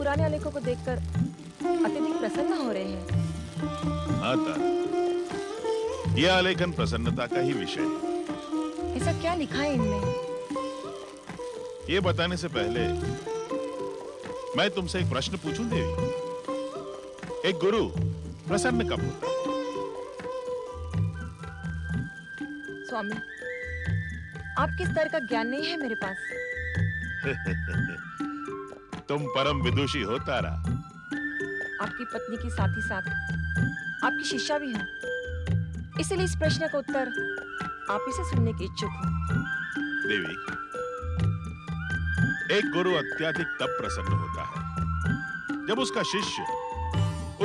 पुराने आलेखों को देखकर अत्यधिक प्रसन्न हो रहे हैं। हाँ तारा, यह आलेखन प्रसन्नता का ही विषय है। ऐसा क्या लिखा है इनमें? ये बताने से पहले मैं तुमसे एक प्रश्न पूछूं देवी। एक गुरु प्रसन्न कब होता है? स्वामी, आपके स्तर का ज्ञान नहीं है मेरे पास। तुम परम विदुषी हो तारा। आपकी पत्नी के साथ ही साथ आपकी शिष्या भी है, इसलिए इस प्रश्न का उत्तर आप ही से सुनने की इच्छुक हूँ। देवी, एक गुरु अत्यधिक तब प्रसन्न होता है जब उसका शिष्य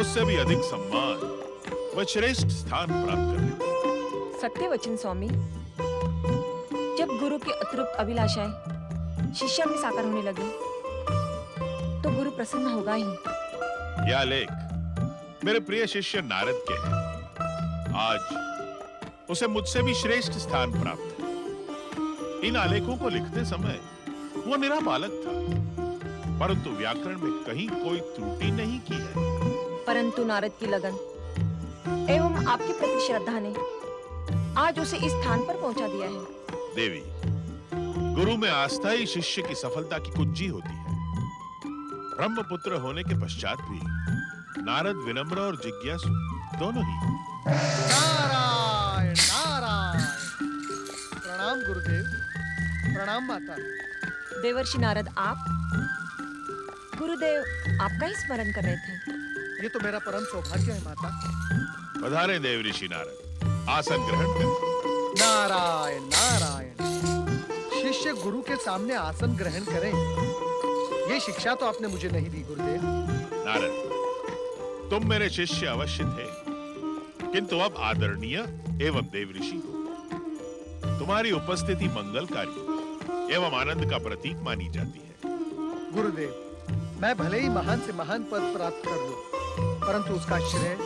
उससे भी अधिक सम्मान व श्रेष्ठ स्थान प्राप्त कर लेता है। सत्य वचन स्वामी। जब गुरु की अतृप्त अभिलाषाएं शिष्य में साकार होने लगी तो गुरु प्रसन्न होगा ही। यह लेख मेरे प्रिय शिष्य नारद के हैं। आज उसे मुझसे भी श्रेष्ठ स्थान प्राप्त है। इन आलेखों को लिखते समय वो निरा बालक था, परंतु व्याकरण में कहीं कोई त्रुटि नहीं की है। परंतु नारद की लगन एवं आपके प्रति श्रद्धा ने आज उसे इस स्थान पर पहुंचा दिया है। देवी, गुरु में आस्था ही शिष्य की सफलता की कुंजी होती है। ब्रह्मपुत्र होने के पश्चात भी नारद विनम्र और जिज्ञासु दोनों ही। नारायण नारायण। प्रणाम गुरुदेव, प्रणाम माता। देवर्षि नारद, आप? गुरुदेव आपका ही स्मरण कर रहे थे। ये तो मेरा परम सौभाग्य है माता। पधारे देव ऋषि नारद, आसन ग्रहण करें। नारायण नारायण। शिष्य गुरु के सामने आसन ग्रहण करें, ये शिक्षा तो आपने मुझे नहीं दी गुरुदेव। नारद, तुम मेरे शिष्य अवश्य थे, किंतु अब आदरणीय एवं देवऋषि हो। तुम्हारी उपस्थिति मंगलकारी एवं आनंद का प्रतीक मानी जाती है। गुरुदेव, मैं भले ही महान से महान पद प्राप्त कर लूं, परंतु उसका श्रेय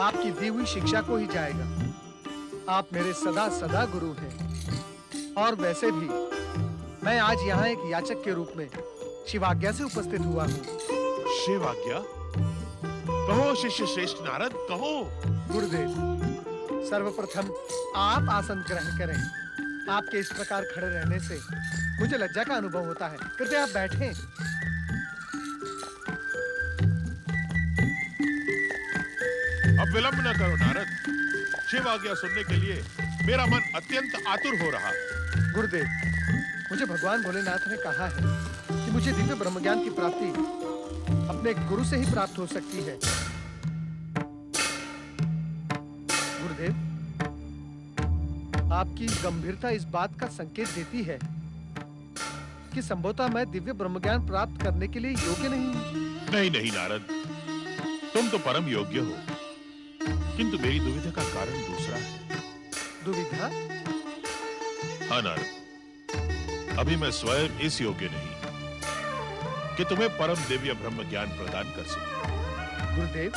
आपकी दी हुई शिक्षा को ही जाएगा। आप मेरे सदा सदा गुरु हैं। और वैसे भी मैं आज यहाँ एक याचक के रूप में शिवाज्ञा से उपस्थित हुआ हूँ। शिवाज्ञा? कहो शिष्य श्रेष्ठ नारद, कहो। गुरुदेव, सर्वप्रथम आप आसन ग्रहण करें। आपके इस प्रकार खड़े रहने से मुझे लज्जा का अनुभव होता है। कृपया आप बैठें। अब विलंब न करो नारद। शिव आज्ञा सुनने के लिए मेरा मन अत्यंत आतुर हो रहा है। गुरुदेव, मुझे भगवान भोलेनाथ ने कहा है कि मुझे दिव्य ब्रह्मज्ञान की प्राप्ति अपने गुरु से ही प्राप्त हो सकती है। गुरुदेव, आपकी गंभीरता इस बात का संकेत देती है कि संभवतः मैं दिव्य ब्रह्मज्ञान प्राप्त करने के लिए योग्य नहीं हूं। नहीं नहीं नारद, तुम तो परम योग्य हो, किंतु मेरी दुविधा का कारण दूसरा है। दुविधा? हाँ नारद, अभी मैं स्वयं इस योग्य नहीं कि तुम्हें परम दिव्य ब्रह्म ज्ञान प्रदान कर सकूं। गुरुदेव,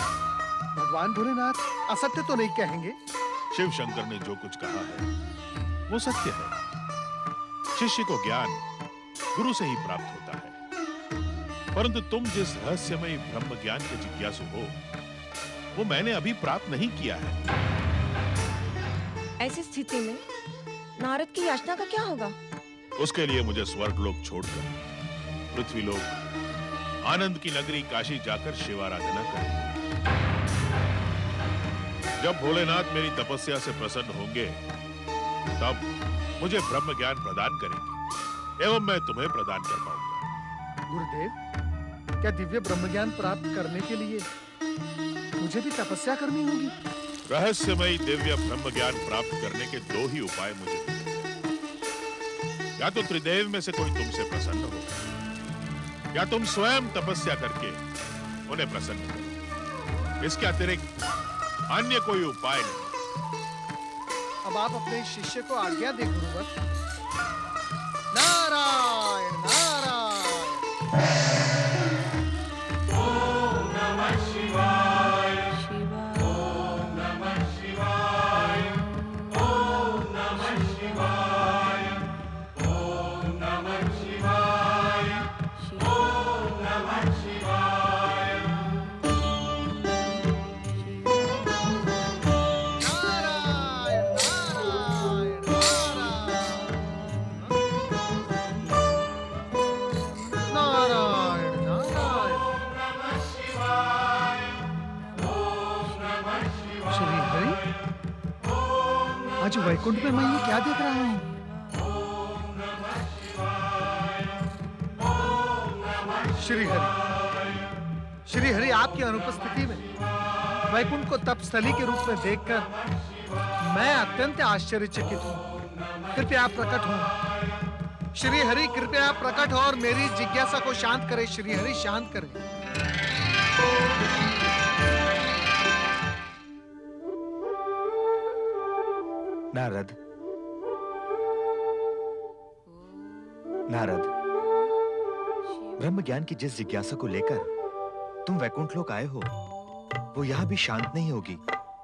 भगवान भोलेनाथ असत्य तो नहीं कहेंगे? शिव शंकर ने जो कुछ कहा है वो सत्य है। शिष्य को ज्ञान गुरु से ही प्राप्त होता है, परंतु तुम जिस रहस्यमय ब्रह्म ज्ञान के जिज्ञासु हो वो मैंने अभी प्राप्त नहीं किया है। ऐसी स्थिति में नारद की याचना का क्या होगा? उसके लिए मुझे स्वर्गलोक छोड़कर पृथ्वीलोक आनंद की नगरी काशी जाकर शिवाराधना करें। जब भोलेनाथ मेरी तपस्या से प्रसन्न होंगे तब मुझे ब्रह्म ज्ञान प्रदान करेंगे एवं मैं तुम्हें प्रदान कर पाऊंगा। गुरुदेव, क्या दिव्य ब्रह्म ज्ञान प्राप्त करने के लिए मुझे भी तपस्या करनी होगी? रहस्यमय दिव्य ब्रह्म ज्ञान प्राप्त करने के दो ही उपाय मुझे मिले। या तो त्रिदेव में से कोई तुमसे प्रसन्न हो, या तुम स्वयं तपस्या करके उन्हें प्रसन्न करो। इसके अतिरिक्त अन्य कोई उपाय नहीं। अब आप अपने शिष्य को आज्ञा दें गुरुवर। नारायण नारायण। ओम नमः शिवाय। शिवाय। ओम नमः शिवाय। ओम नमः शिवाय। ओम नमः शिवाय। ओम नमः शिवाय। वैकुंठ में मैं ये क्या देख रहा हूँ? श्री हरि आपकी अनुपस्थिति में वैकुंठ को तपस्थली के रूप में देखकर मैं अत्यंत आश्चर्यचकित हूँ। कृपया प्रकट हो श्री हरि, कृपया प्रकट हो और मेरी जिज्ञासा को शांत करे। श्री हरि शांत करे। नारद, नारद, ब्रह्म ज्ञान की जिस जिज्ञासा को लेकर तुम वैकुंठ लोक आए हो, वो यहाँ भी शांत नहीं होगी।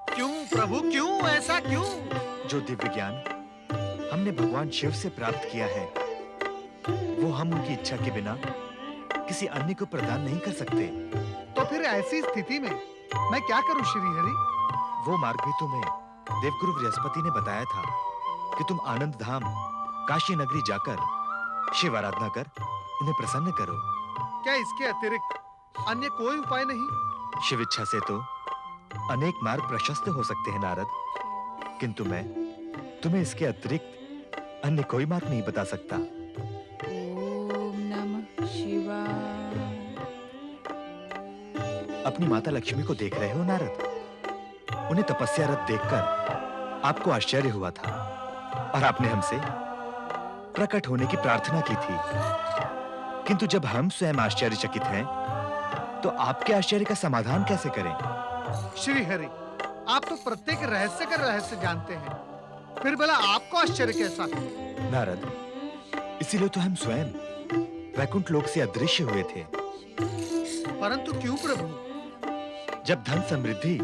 क्यों प्रभु, क्यों ऐसा क्यों? जो दिव्य ज्ञान हमने भगवान शिव से प्राप्त किया है, वो हम उनकी इच्छा के बिना किसी अन्य को प्रदान नहीं कर सकते। तो फिर ऐसी स्थिति में मैं क्या करूं श्री हरि? वो मार्ग भी तुम्हें देवगुरु बृहस्पति ने बताया था कि तुम आनंद धाम काशी नगरी जाकर शिव आराधना कर उन्हें प्रसन्न करो। क्या इसके अतिरिक्त अन्य कोई उपाय नहीं? शिव इच्छा से तो अनेक मार्ग प्रशस्त हो सकते हैं नारद, किंतु मैं तुम्हें इसके अतिरिक्त अन्य कोई मार्ग नहीं बता सकता। ओम नमः शिवाय। अपनी माता लक्ष्मी को देख रहे हो नारद? उन्हें तपस्यारत देखकर आपको आश्चर्य हुआ था और आपने हमसे प्रकट होने की प्रार्थना की थी, किंतु जब हम स्वयं आश्चर्यचकित हैं, तो आपके आश्चर्य का समाधान कैसे करें? श्री हरि, आप तो प्रत्येक रहस्य का रहस्य जानते हैं, फिर भला आपको आश्चर्य कैसा? नारद, इसीलिए तो हम स्वयं वैकुंठ लोक से अदृश्य हुए थे। परंतु क्यों प्रभु? जब धन समृद्धि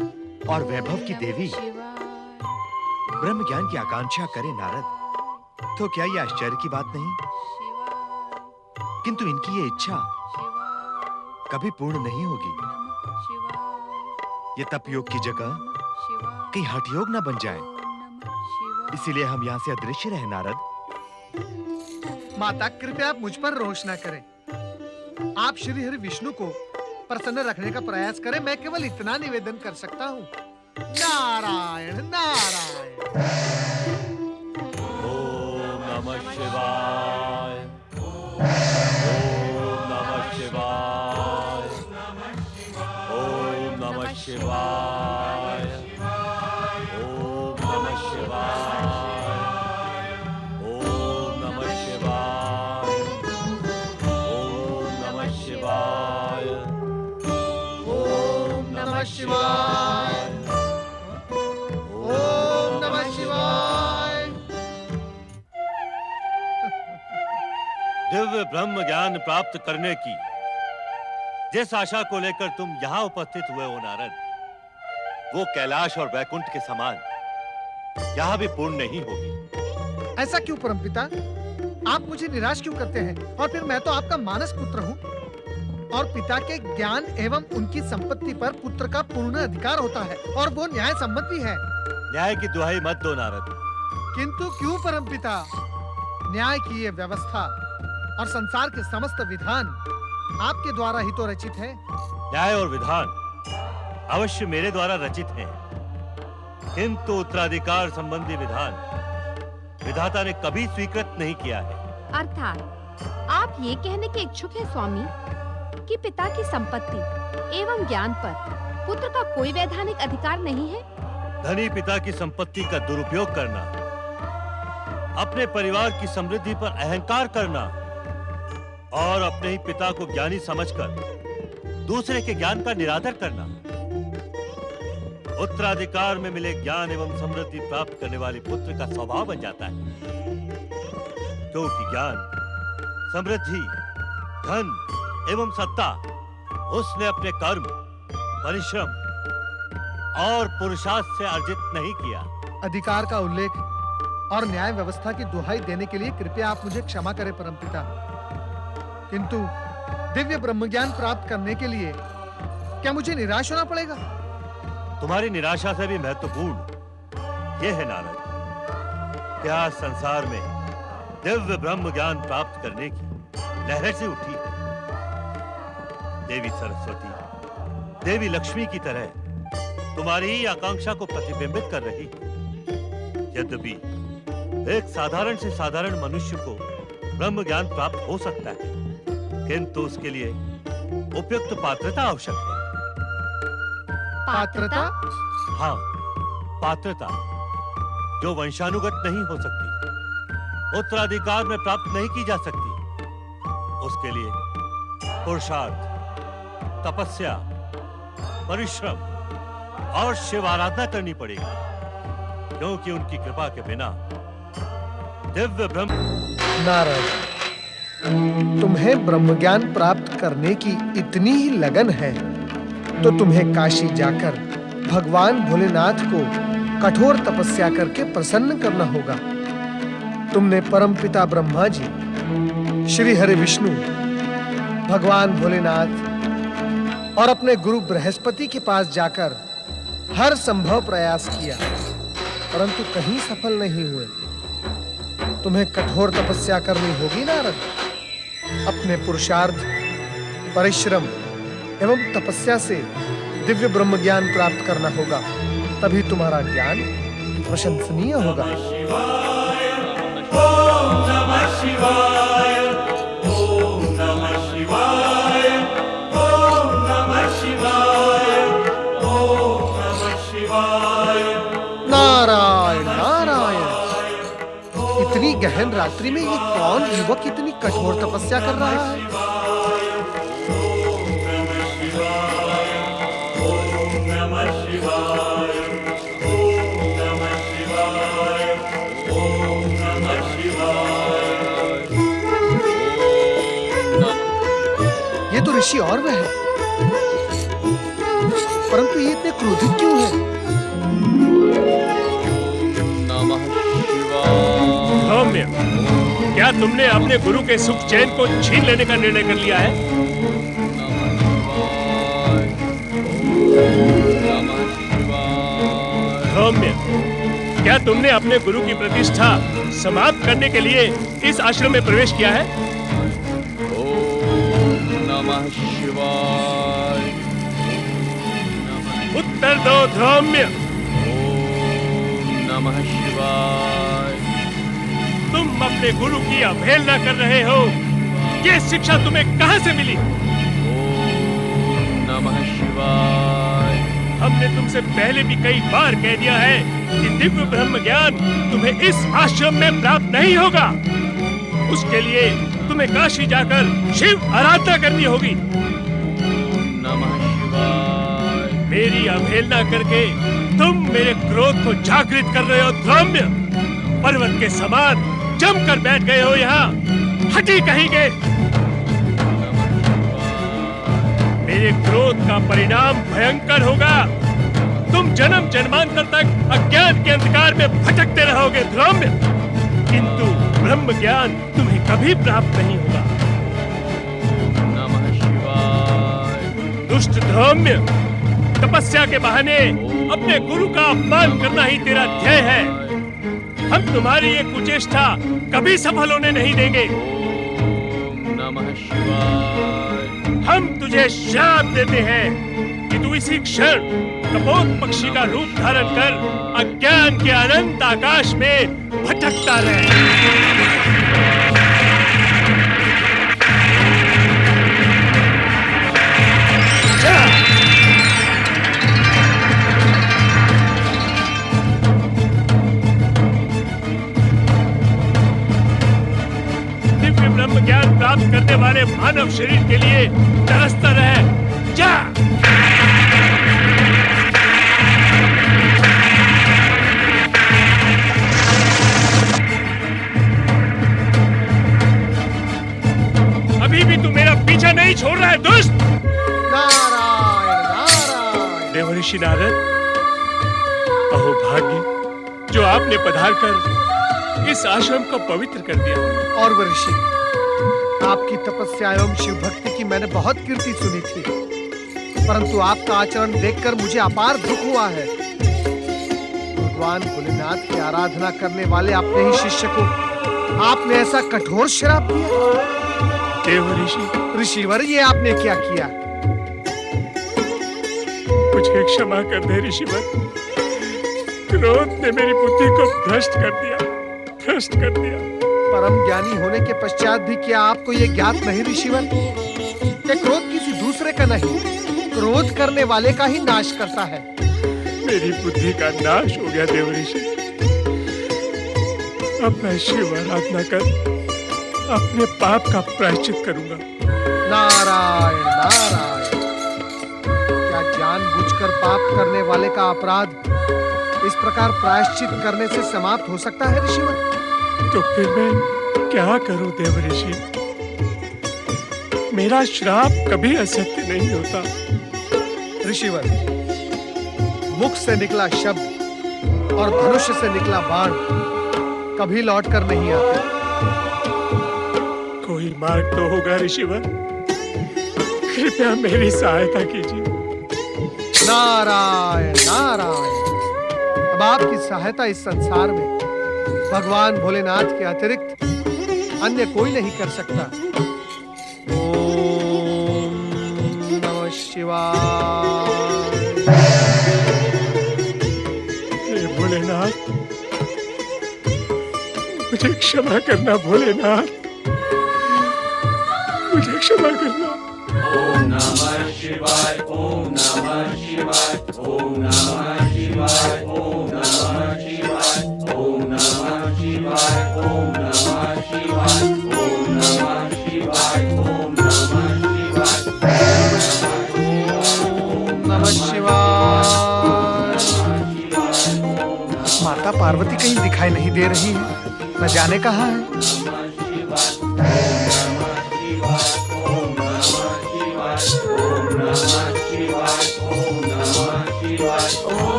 और वैभव की देवी ब्रह्म ज्ञान की आकांक्षा करे नारद, तो क्या ये आश्चर्य की बात नहीं? किंतु इनकी ये इच्छा कभी पूर्ण नहीं होगी। ये तप योग की जगह कहीं हठ योग न बन जाए, इसीलिए हम यहाँ से अदृश्य रहे नारद। माता, कृपया आप मुझ पर रोष न करें। आप श्री हरि विष्णु को प्रसन्न रखने का प्रयास करें, मैं केवल इतना निवेदन कर सकता हूँ। नारायण नारायण। ओम नमः शिवाय। ओम नमः शिवाय। ओम नमः शिवाय। ओम नमः शिवाय। ओम नमः शिवाय। ओम नमः शिवाय। ओम नमः शिवाय। ओम नमः शिवाय। दिव्य ब्रह्म ज्ञान प्राप्त करने की जिस आशा को लेकर तुम यहाँ उपस्थित हुए हो नारद, वो कैलाश और वैकुंठ के समान यहाँ भी पूर्ण नहीं होगी। ऐसा क्यों परमपिता? आप मुझे निराश क्यों करते हैं? और फिर मैं तो आपका मानस पुत्र हूँ, और पिता के ज्ञान एवं उनकी संपत्ति पर पुत्र का पूर्ण अधिकार होता है, और वो न्याय सम्मत भी है। न्याय की दुहाई मत दो नारद। किंतु क्यों परमपिता? न्याय की ये व्यवस्था और संसार के समस्त विधान आपके द्वारा ही तो रचित है। न्याय और विधान अवश्य मेरे द्वारा रचित हैं, किंतु उत्तराधिकार संबंधी विधान विधाता ने कभी स्वीकृत नहीं किया है। अर्थात आप ये कहने के इच्छुक हैं स्वामी कि पिता की संपत्ति एवं ज्ञान पर पुत्र का कोई वैधानिक अधिकार नहीं है? धनी पिता की संपत्ति का दुरुपयोग करना, अपने परिवार की समृद्धि पर अहंकार करना और अपने ही पिता को ज्ञानी समझकर दूसरे के ज्ञान का निरादर करना, उत्तराधिकार में मिले ज्ञान एवं समृद्धि प्राप्त करने वाले पुत्र का स्वभाव बन जाता है। क्योंकि ज्ञान, समृद्धि, धन एवं सत्ता उसने अपने कर्म, परिश्रम और पुरुषार्थ से अर्जित नहीं किया। अधिकार का उल्लेख और न्याय व्यवस्था की दुहाई देने के लिए कृपया आप मुझे क्षमा करें परमपिता, किंतु दिव्य ब्रह्मज्ञान प्राप्त करने के लिए क्या मुझे निराश होना पड़ेगा? तुम्हारी निराशा से भी महत्वपूर्ण यह है नारद, क्या संसार में दिव्य ब्रह्म ज्ञान प्राप्त करने की लहर से उठी है। देवी सरस्वती, देवी लक्ष्मी की तरह तुम्हारी ही आकांक्षा को प्रतिबिंबित कर रही है। यद्यपि एक साधारण से साधारण मनुष्य को ब्रह्म ज्ञान प्राप्त हो सकता है, किंतु उसके लिए उपयुक्त पात्रता आवश्यक है। पात्रता? हाँ, पात्रता जो वंशानुगत नहीं हो सकती, उत्तराधिकार में प्राप्त नहीं की जा सकती। उसके लिए पुरुषार्थ, तपस्या, परिश्रम और शिव आराधना करनी पड़ेगी, क्योंकि उनकी कृपा के बिना दिव्य ब्रह्म। नारद, तुम्हें ब्रह्म ज्ञान प्राप्त करने की इतनी ही लगन है तो तुम्हें काशी जाकर भगवान भोलेनाथ को कठोर तपस्या करके प्रसन्न करना होगा। तुमने परमपिता ब्रह्मा जी, श्री हरि विष्णु, भगवान भोलेनाथ और अपने गुरु बृहस्पति के पास जाकर हर संभव प्रयास किया, परंतु कहीं सफल नहीं हुए। तुम्हें कठोर तपस्या करनी होगी नारद। अपने पुरुषार्थ, परिश्रम एवं तपस्या से दिव्य ब्रह्म ज्ञान प्राप्त करना होगा, तभी तुम्हारा ज्ञान प्रशंसनीय होगा। ओम नमः शिवाय, ओम नमः शिवाय, ओम नमः शिवाय, ओम नमः शिवाय। नारायण नारायण, इतनी गहन रात्रि में ये कौन युवक इतनी कठोर तपस्या कर रहा है? ओम नमः शिवाय, ओम नमः शिवाय, ओम नमः शिवाय। ये तो ऋषि और वह है, परंतु ये इतने क्रोधित क्यों है? सौम्य, क्या तुमने अपने गुरु के सुख चैन को छीन लेने का निर्णय कर लिया है? सौम्य, क्या तुमने अपने गुरु की प्रतिष्ठा समाप्त करने के लिए इस आश्रम में प्रवेश किया है? ओम नमः शिवाय। उत्तर दो सौम्य। ओम नमः शिवाय। तुम अपने गुरु की अवहेलना कर रहे हो। ये शिक्षा तुम्हें कहां से मिली? ओम नमः शिवाय। हमने तुमसे पहले भी कई बार कह दिया है कि दिव्य ब्रह्म ज्ञान तुम्हें इस आश्रम में प्राप्त नहीं होगा। उसके लिए तुम्हें काशी जाकर शिव आराधना करनी होगी। ओम नमः शिवाय। मेरी अवहेलना करके तुम मेरे क्रोध को जागृत कर रहे हो सौम्य। पर्वत के समान जमकर बैठ गए हो यहाँ। हटी कहेंगे। मेरे क्रोध का परिणाम भयंकर होगा। तुम जन्म जन्मांतर तक अज्ञान के अंधकार में भटकते रहोगे सौम्य, किंतु ब्रह्म ज्ञान तुम्हें कभी प्राप्त नहीं होगा। नमः शिवाय। दुष्ट सौम्य, तपस्या के बहाने अपने गुरु का अपमान करना ही तेरा ध्येय है। हम तुम्हारी ये कुचेष्टा कभी सफल होने नहीं देंगे। ओम नमः शिवाय। हम तुझे श्राप देते हैं कि तू इसी क्षण कपोत पक्षी का रूप धारण कर अज्ञान के अनंत आकाश में भटकता रहे। दिव्य ब्रह्म ज्ञान प्राप्त करने वाले मानव शरीर के लिए तरसता रहे। जा। अभी भी तू मेरा पीछा नहीं छोड़ रहा है दुष्ट। नारायण नारायण। देवऋषि नारद, अहो भाग्य जो आपने पधार कर इस आश्रम को पवित्र कर दिया। और वह ऋषि, आपकी तपस्या एवं शिव भक्ति की मैंने बहुत कीर्ति सुनी थी, परंतु आपका आचरण देखकर मुझे अपार दुख हुआ है। भगवान भोलेनाथ की आराधना करने वाले अपने ही शिष्य को आपने ऐसा कठोर श्राप दिया। देवऋषि, ऋषिवर, ये आपने क्या किया? मुझे क्षमा कर दे ऋषिवर। क्रोध ने मेरी बुद्धि को भ्रष्ट कर दिया, भ्रष्ट कर दिया। परम ज्ञानी होने के पश्चात भी क्या आपको ये ज्ञात नहीं ऋषिवर कि क्रोध किसी दूसरे का नहीं, क्रोध करने वाले का ही नाश करता है। मेरी बुद्धि का नाश हो गया देव ऋषि। अब मैं शिव आराधना कर अपने पाप का प्रायश्चित करूंगा। नारायण नारायण। क्या जानबूझकर पाप करने वाले का अपराध इस प्रकार प्रायश्चित करने से समाप्त हो सकता है ऋषिवर? तो फिर मैं क्या करूं देव ऋषि? मेरा श्राप कभी असत्य नहीं होता। ऋषिवर, मुख से निकला शब्द और धनुष से निकला बाण कभी लौटकर नहीं आते। कोई मार्ग तो होगा ऋषिवर, कृपया मेरी सहायता कीजिए। नारायण नारायण। अब आपकी सहायता इस संसार में भगवान भोलेनाथ के अतिरिक्त अन्य कोई नहीं कर सकता। ओम नमः शिवाय। हे भोलेनाथ, मुझे क्षमा करना भोलेनाथ, मुझे क्षमा करना। ओम नमः शिवाय, ओम नमः शिवाय, ओम नमः शिवाय, ओम नमः शिवाय, ओम नमः शिवाय, ओम नमः शिवाय, ओम नमः शिवाय, ओम नमः शिवाय, ओम नमः शिवाय। माता पार्वती कहीं दिखाई नहीं दे रही है, न जाने कहाँ है।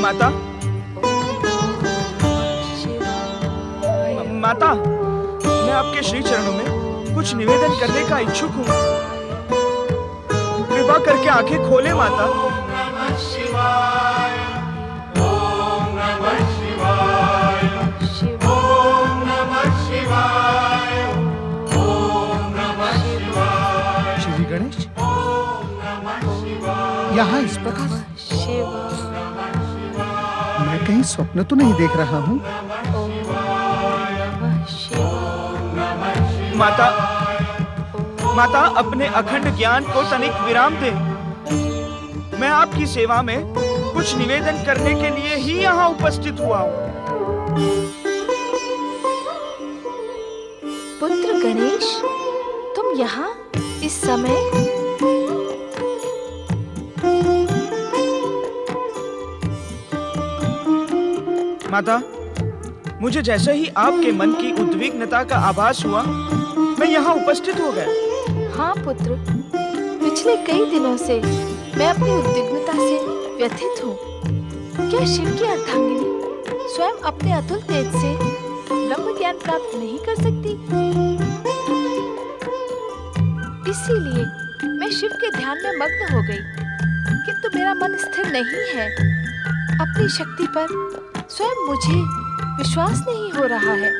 माता, माता, मैं आपके श्री चरणों में कुछ निवेदन करने का इच्छुक हूँ। कृपा करके आंखें खोले माता। श्री गणेश, यहाँ इस प्रकार मैं कहीं स्वप्न तो नहीं देख रहा हूँ? माता, माता अपने अखंड ज्ञान को तनिक विराम दे। मैं आपकी सेवा में कुछ निवेदन करने के लिए ही यहाँ उपस्थित हुआ हूँ। पुत्र गणेश, तुम यहाँ इस समय? माता, मुझे जैसे ही आपके मन की उद्विग्नता का आभास हुआ, मैं यहाँ उपस्थित हो गया। हाँ पुत्र, पिछले कई दिनों से मैं अपनी उद्विग्नता से व्यथित हूँ। क्या शिव की अर्धांगिनी स्वयं अपने अतुल तेज से ब्रह्म ज्ञान प्राप्त नहीं कर सकती? इसीलिए मैं शिव के ध्यान में मग्न हो गई, किंतु मेरा मन स्थिर नहीं है। अपनी शक्ति पर स्वयं मुझे विश्वास नहीं हो रहा है।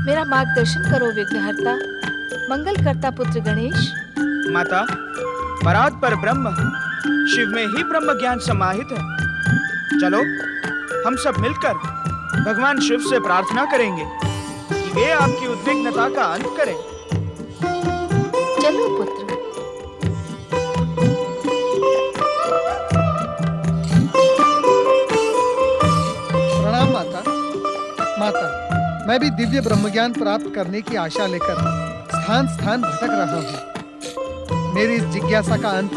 मेरा मार्गदर्शन करो विघ्नहर्ता, मंगल करता पुत्र गणेश। माता, परात पर ब्रह्म शिव में ही ब्रह्म ज्ञान समाहित है। चलो हम सब मिलकर भगवान शिव से प्रार्थना करेंगे कि वे आपकी उद्विग्नता का अंत करें। चलो पुत्र। प्रणाम माता। माता, मैं भी दिव्य ब्रह्मज्ञान प्राप्त करने की आशा लेकर स्थान स्थान भटक रहा हूँ। मेरी इस जिज्ञासा का अंत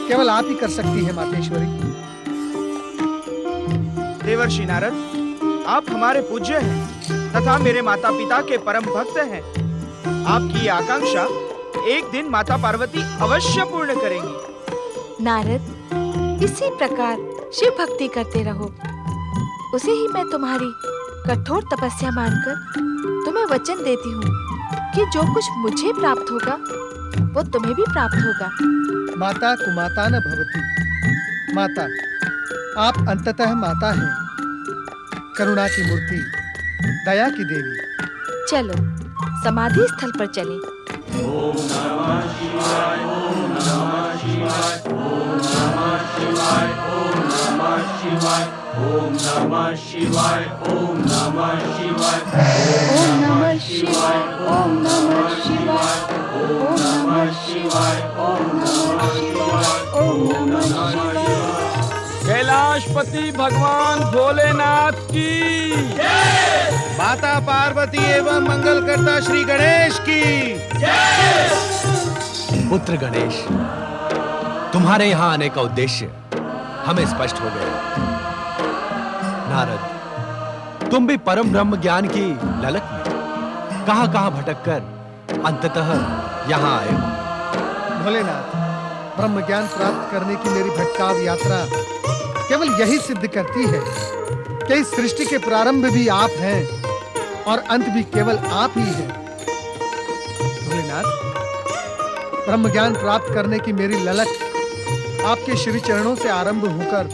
केवल आप ही कर सकती है मातेश्वरी। देवर्षि नारद, आप हमारे पूज्य हैं तथा मेरे माता पिता के परम भक्त हैं। आपकी आकांक्षा एक दिन माता पार्वती अवश्य पूर्ण करेंगी। नारद, इसी प्रकार शिव भक्ति करते रहो। उसे ही मैं तुम्हारी कठोर तपस्या मानकर तुम्हें वचन देती हूँ कि जो कुछ मुझे प्राप्त होगा वो तुम्हें भी प्राप्त होगा। माता कुमाता न भवती। माता, आप अंततः माता हैं, करुणा की मूर्ति, दया की देवी। चलो समाधि स्थल पर चलें। ओम नमः शिवाय ओम नमः शिवाय ओम नमः शिवाय ओम नमः शिवाय ओम नमः शिवाय ओम नमः शिवाय ओम नमः शिवाय ओम नमः शिवाय ओम नमः शिवाय ओम नमः शिवाय ओम नमः शिवाय। कैलाशपति भगवान भोलेनाथ की माता पार्वती एवं मंगलकर्ता श्री गणेश की। पुत्र गणेश, तुम्हारे यहाँ आने का उद्देश्य हमें स्पष्ट हो गया। नारद, तुम भी परम ब्रह्म ज्ञान की ललक में कहां-कहां भटककर अंततः यहाँ आए हो। भोलेनाथ, ब्रह्म ज्ञान प्राप्त करने की मेरी भटकाव यात्रा केवल यही सिद्ध करती है कि इस सृष्टि के प्रारंभ भी आप हैं और अंत भी केवल आप ही हैं। भोलेनाथ, ब्रह्म ज्ञान प्राप्त करने की मेरी ललक आपके श्री चरणों से आरंभ होकर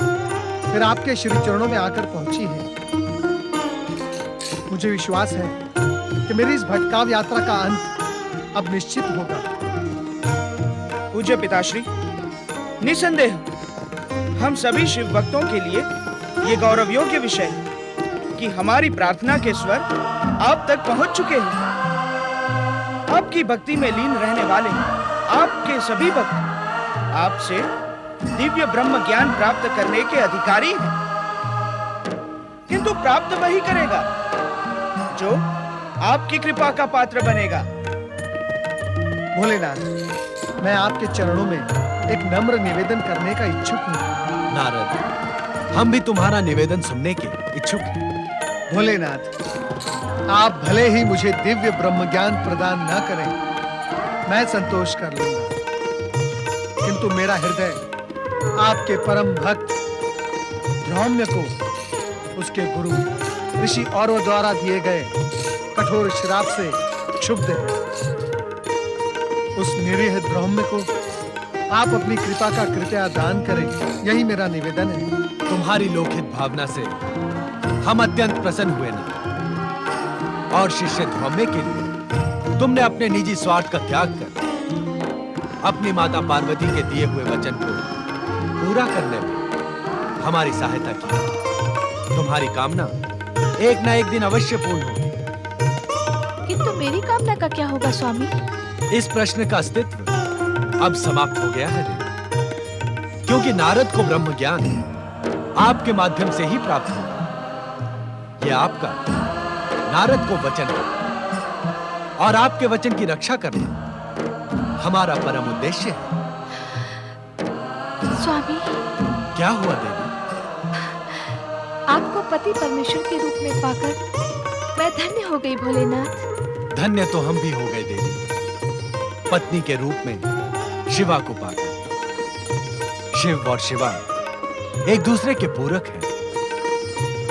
फिर आपके श्री चरणों में आकर पहुंची है। मुझे विश्वास है कि मेरी इस भटकाव यात्रा का अंत अब निश्चित होगा। पूज्य पिताश्री, निसंदेह हम सभी शिव भक्तों के लिए ये गौरव योग्य विषय है कि हमारी प्रार्थना के स्वर आप तक पहुंच चुके हैं। आपकी भक्ति में लीन रहने वाले आपके सभी भक्त आपसे दिव्य ब्रह्म ज्ञान प्राप्त करने के अधिकारी हैं। किंतु प्राप्त वही करेगा जो आपकी कृपा का पात्र बनेगा। भोलेनाथ, मैं आपके चरणों में एक नम्र निवेदन करने का इच्छुक हूँ। नारद, हम भी तुम्हारा निवेदन सुनने के इच्छुक हैं। भोलेनाथ, आप भले ही मुझे दिव्य ब्रह्म ज्ञान प्रदान न करें, मैं संतोष कर लूंगा, किंतु मेरा हृदय आपके परम भक्त धौम्य को उसके गुरु ऋषि औरव द्वारा दिए गए कठोर श्राप से क्षुब्ध है। उस निरीह धौम्य को आप अपनी कृपा का कृपया दान करें, यही मेरा निवेदन है। तुम्हारी लोकहित भावना से हम अत्यंत प्रसन्न हुए ना, और शिष्य धौम्य के लिए तुमने अपने निजी स्वार्थ का त्याग कर अपनी माता पार्वती के दिए हुए वचन को पूरा करने में हमारी सहायता की। तुम्हारी कामना एक ना एक दिन अवश्य पूर्ण होगी। किंतु मेरी कामना का क्या होगा स्वामी? इस प्रश्न का अस्तित्व अब समाप्त हो गया है देवी, क्योंकि नारद को ब्रह्म ज्ञान आपके माध्यम से ही प्राप्त होगा। यह आपका नारद को वचन है और आपके वचन की रक्षा करना हमारा परम उद्देश्य है। स्वामी, क्या हुआ देवी? आपको पति परमेश्वर के रूप में पाकर मैं धन्य हो गई भोलेनाथ। धन्य तो हम भी हो गए देवी, पत्नी के रूप में शिवा को पाकर। शिव और शिवा एक दूसरे के पूरक हैं।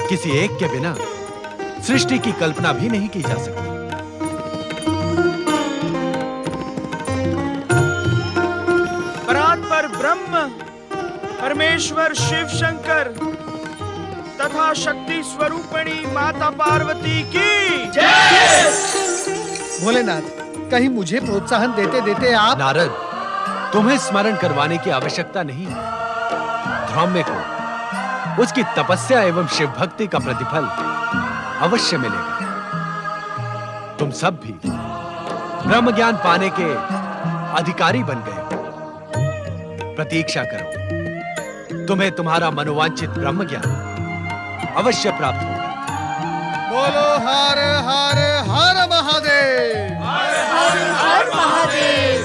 किसी एक के बिना सृष्टि की कल्पना भी नहीं की जा सकती। परात्पर ब्रह्म परमेश्वर शिव शंकर तथा शक्ति स्वरूपिणी माता पार्वती की जय। भोलेनाथ, कहीं मुझे प्रोत्साहन देते देते आप। नारद, तुम्हें स्मरण करवाने की आवश्यकता नहीं है। धौम्य को उसकी तपस्या एवं शिव भक्ति का प्रतिफल अवश्य मिलेगा। तुम सब भी ब्रह्म ज्ञान पाने के अधिकारी बन गए हो। प्रतीक्षा करो, तुम्हें तुम्हारा मनोवांछित ब्रह्म ज्ञान अवश्य प्राप्त होगा। बोलो हर हर हर महादेव। हर हर महादेव।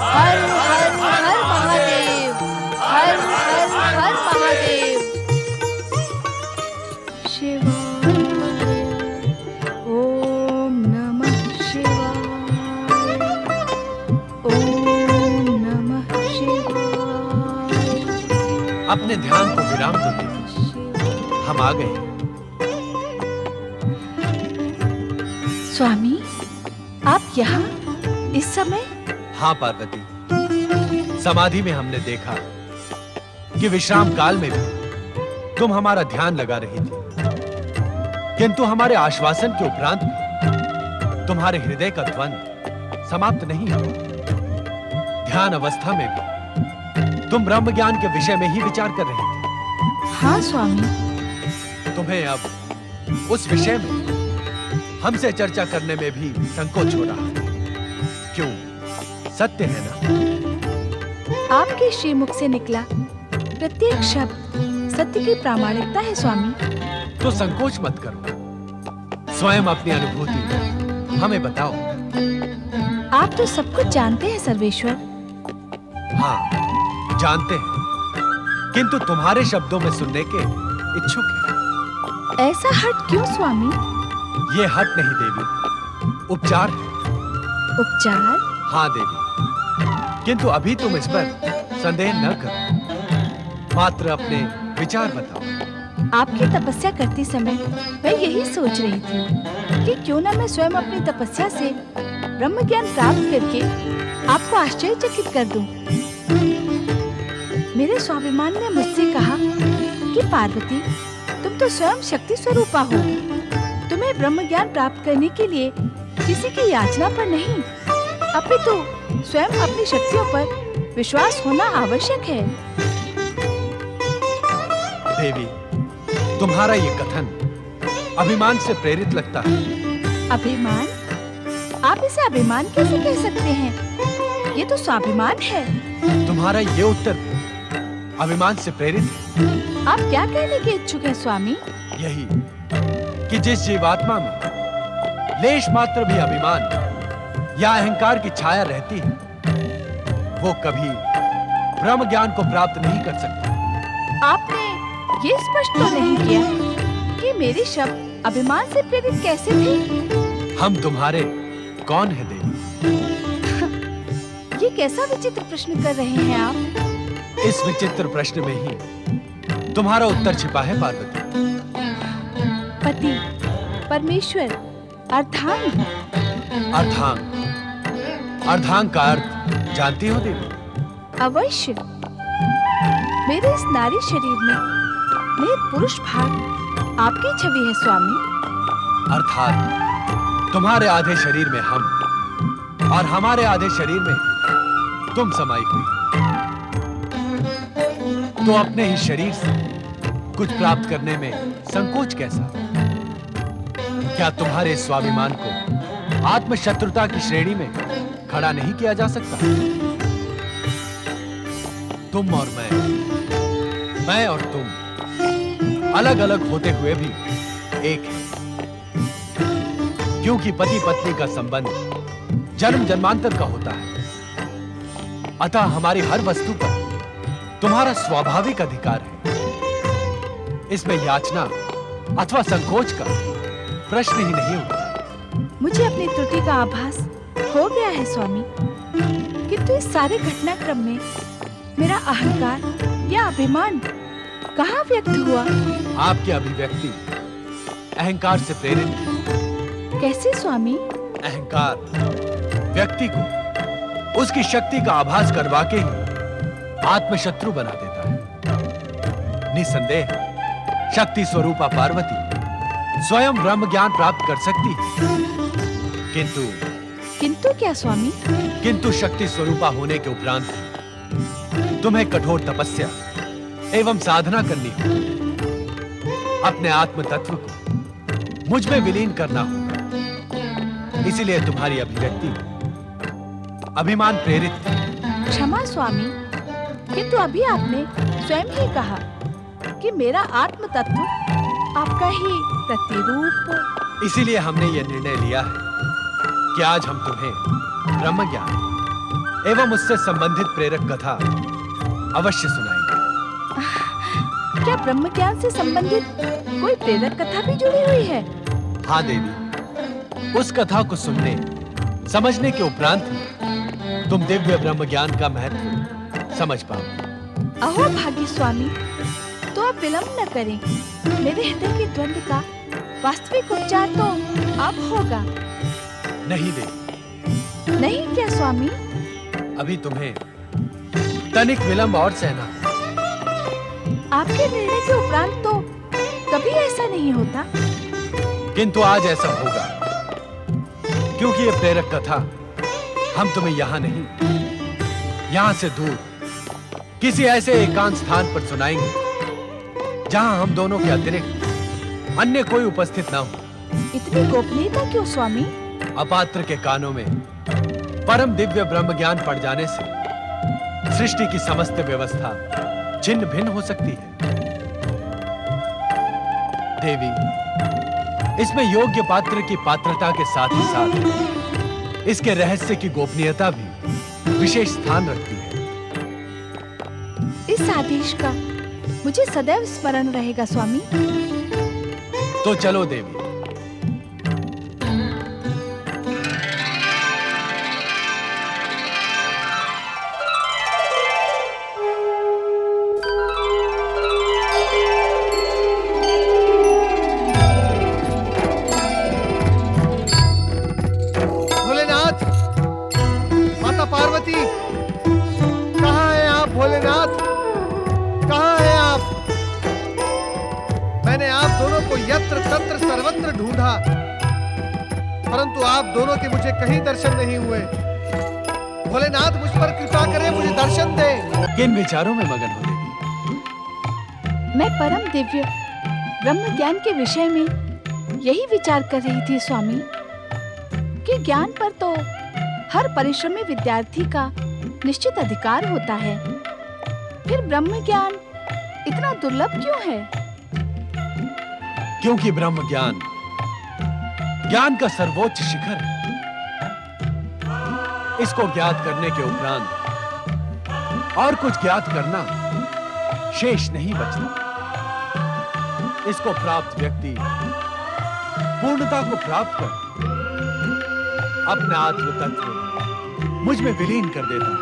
हर हर हर महादेव। हर हर हर महादेव। शिवाय ओम नमः शिवाय। ओम नमः शिवाय। अपने ध्यान को विराम दो देवी, हम आ गए। स्वामी, आप यहाँ इस समय? हाँ पार्वती, समाधि में हमने देखा कि विश्राम काल में भी तुम हमारा ध्यान लगा रही थी, किंतु हमारे आश्वासन के उपरांत भी तुम्हारे हृदय का द्वंद समाप्त नहीं हुआ। ध्यान अवस्था में भी तुम ब्रह्म ज्ञान के विषय में ही विचार कर रही थी। हाँ स्वामी। तुम्हें अब उस विषय में हमसे चर्चा करने में भी संकोच हो रहा है, क्यों? सत्य है ना? आपके श्रीमुख से निकला प्रत्येक शब्द सत्य की प्रामाणिकता है स्वामी। तो संकोच मत करो, स्वयं अपनी अनुभूति हमें बताओ। आप तो सब कुछ जानते हैं सर्वेश्वर। हाँ, जानते हैं, किंतु तुम्हारे शब्दों में सुनने के इच्छुक हैं। ऐसा हट क्यों स्वामी? ये हट नहीं देवी, उपचार है। उपचार? हाँ देवी, किंतु अभी तुम इस पर संदेह न करो, मात्र अपने विचार बताओ। आपकी तपस्या करते समय मैं यही सोच रही थी कि क्यों न मैं स्वयं अपनी तपस्या से ब्रह्म ज्ञान प्राप्त करके आपको आश्चर्यचकित कर दूं। मेरे स्वाभिमान ने मुझसे कहा कि पार्वती, तुम तो स्वयं शक्ति स्वरूपा हो, तुम्हें ब्रह्म ज्ञान प्राप्त करने के लिए किसी की याचना पर नहीं, अपितु स्वयं अपनी शक्तियों पर विश्वास होना आवश्यक है। देवी, तुम्हारा ये कथन अभिमान से प्रेरित लगता है। अभिमान? आप इसे अभिमान कैसे कह सकते हैं? ये तो स्वाभिमान है। तुम्हारा ये उत्तर अभिमान से प्रेरित है। आप क्या कहने के इच्छुक हैं स्वामी? यही कि जिस जीवात्मा में लेश मात्र भी अभिमान या अहंकार की छाया रहती है, वो कभी ब्रह्म ज्ञान को प्राप्त नहीं कर सकता। आपने ये स्पष्ट तो नहीं किया कि मेरे शब्द अभिमान से प्रेरित कैसे थे? हम तुम्हारे कौन है देवी? ये कैसा विचित्र प्रश्न कर रहे हैं आप? इस विचित्र प्रश्न में ही तुम्हारा उत्तर छिपा है पार्वती। पति, परमेश्वर, अर्धांग। अर्धांग? अर्धांग का अर्थ जानती हो देवी? अवश्य। मेरे इस नारी शरीर में मेरे पुरुष भाग आपकी छवि है स्वामी। अर्थात तुम्हारे आधे शरीर में हम और हमारे आधे शरीर में तुम समाई हुई। तो अपने ही शरीर से कुछ प्राप्त करने में संकोच कैसा? क्या तुम्हारे स्वाभिमान को आत्मशत्रुता की श्रेणी में खड़ा नहीं किया जा सकता? तुम और मैं और तुम अलग अलग होते हुए भी एक है, क्योंकि पति पत्नी का संबंध जन्म जन्मांतर का होता है। अतः हमारी हर वस्तु पर तुम्हारा स्वाभाविक अधिकार है। इसमें याचना अथवा संकोच का प्रश्न ही नहीं होता। मुझे अपनी त्रुटि का आभास हो गया है स्वामी, किंतु इस सारे घटनाक्रम में मेरा अहंकार या अभिमान कहाँ व्यक्त हुआ? आपकी अभिव्यक्ति अहंकार से प्रेरित है। कैसे स्वामी? अहंकार व्यक्ति को उसकी शक्ति का आभास करवा के ही आत्मशत्रु बना देता है। निसंदेह शक्ति स्वरूपा पार्वती स्वयं ब्रह्म ज्ञान प्राप्त कर सकती है, किंतु क्या स्वामी? किंतु शक्ति स्वरूपा होने के उपरांत तुम्हें कठोर तपस्या एवं साधना करनी होगी। अपने आत्म तत्व को मुझ में विलीन करना होगा। इसीलिए तुम्हारी अभिव्यक्ति अभिमान प्रेरित है। क्षमा स्वामी, किंतु अभी आपने स्वयं ही कहा कि मेरा आत्म तत्व आपका ही प्रतिरूप। इसीलिए हमने यह निर्णय लिया है कि आज हम तुम्हें ब्रह्म ज्ञान एवं उससे संबंधित प्रेरक कथा अवश्य सुनाएंगे। क्या ब्रह्म ज्ञान से संबंधित कोई प्रेरक कथा भी जुड़ी हुई है? हाँ देवी, उस कथा को सुनने समझने के उपरांत ही तुम दिव्य ब्रह्म ज्ञान का महत्व समझ पाओ। अहो भाग्य स्वामी, तो आप विलंब न करें। मेरे हृदय के द्वंद का वास्तविक उपचार तो अब होगा। नहीं देवी। नहीं क्या स्वामी? अभी तुम्हें तनिक विलंब और सहना। आपके निर्णय के उपरांत तो कभी ऐसा नहीं होता। किंतु आज ऐसा होगा, क्योंकि ये प्रेरक कथा हम तुम्हें यहां नहीं, यहां से दूर किसी ऐसे एकांत स्थान पर सुनाएंगे जहां हम दोनों के अतिरिक्त अन्य कोई उपस्थित ना हो। इतनी गोपनीयता क्यों स्वामी? अपात्र के कानों में परम दिव्य ब्रह्म ज्ञान पड़ जाने से सृष्टि की समस्त व्यवस्था छिन्न भिन्न हो सकती है। देवी, इसमें योग्य पात्र की पात्रता के साथ ही साथ इसके रहस्य की गोपनीयता भी विशेष स्थान रखती है। इस आदेश का मुझे सदैव स्मरण रहेगा स्वामी। तो चलो देवी। भोलेनाथ, माता पार्वती, कहाँ हैं आप? भोलेनाथ, कहाँ हैं आप? मैंने आप दोनों को यत्र तत्र सर्वत्र ढूंढा, परंतु आप दोनों के मुझे कहीं दर्शन नहीं हुए। भोलेनाथ, मुझ पर कृपा करें, मुझे दर्शन दें। किन विचारों में मगन हो देवी? मैं परम दिव्य ब्रह्म ज्ञान के विषय में यही विचार कर रही थी स्वामी, कि ज्ञान पर तो हर परिश्रमी विद्यार्थी का निश्चित अधिकार होता है, फिर ब्रह्म ज्ञान इतना दुर्लभ क्यों है? क्योंकि ब्रह्म ज्ञान ज्ञान का सर्वोच्च शिखर है। इसको ज्ञात करने के उपरांत और कुछ ज्ञात करना शेष नहीं बचता। इसको प्राप्त व्यक्ति पूर्णता को प्राप्त कर अपना आत्म तत्व मुझ में विलीन कर देता है।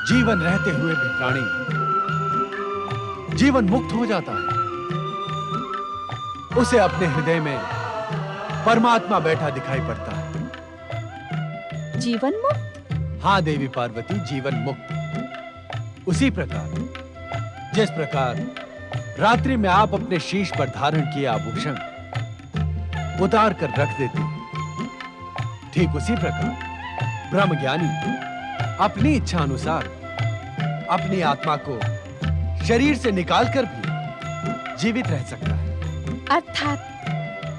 जीवन रहते हुए भी प्राणी जीवन मुक्त हो जाता है। उसे अपने हृदय में परमात्मा बैठा दिखाई पड़ता है। जीवन मुक्त? हाँ देवी पार्वती, जीवन मुक्त। उसी प्रकार जिस प्रकार रात्रि में आप अपने शीश पर धारण किए आभूषण उतार कर रख देती हैं, ठीक उसी प्रकार ब्रह्मज्ञानी अपनी इच्छा अनुसार अपनी आत्मा को शरीर से निकालकर भी जीवित रह सकता है। अर्थात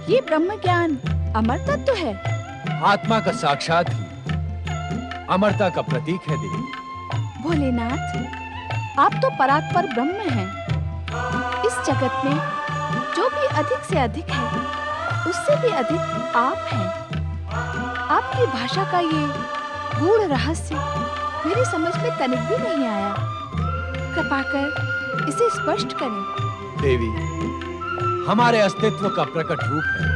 ये ब्रह्म ज्ञान अमर तत्व है। आत्मा का साक्षात ही अमरता का प्रतीक है देवी। भोलेनाथ, आप तो परात्पर ब्रह्म हैं। इस जगत में जो भी अधिक से अधिक है, उससे भी अधिक आप हैं। आपकी भाषा का ये गूढ़ रहस्य मेरी समझ में तनिक भी नहीं आया। कृपा कर इसे स्पष्ट करें। देवी, हमारे अस्तित्व का प्रकट रूप है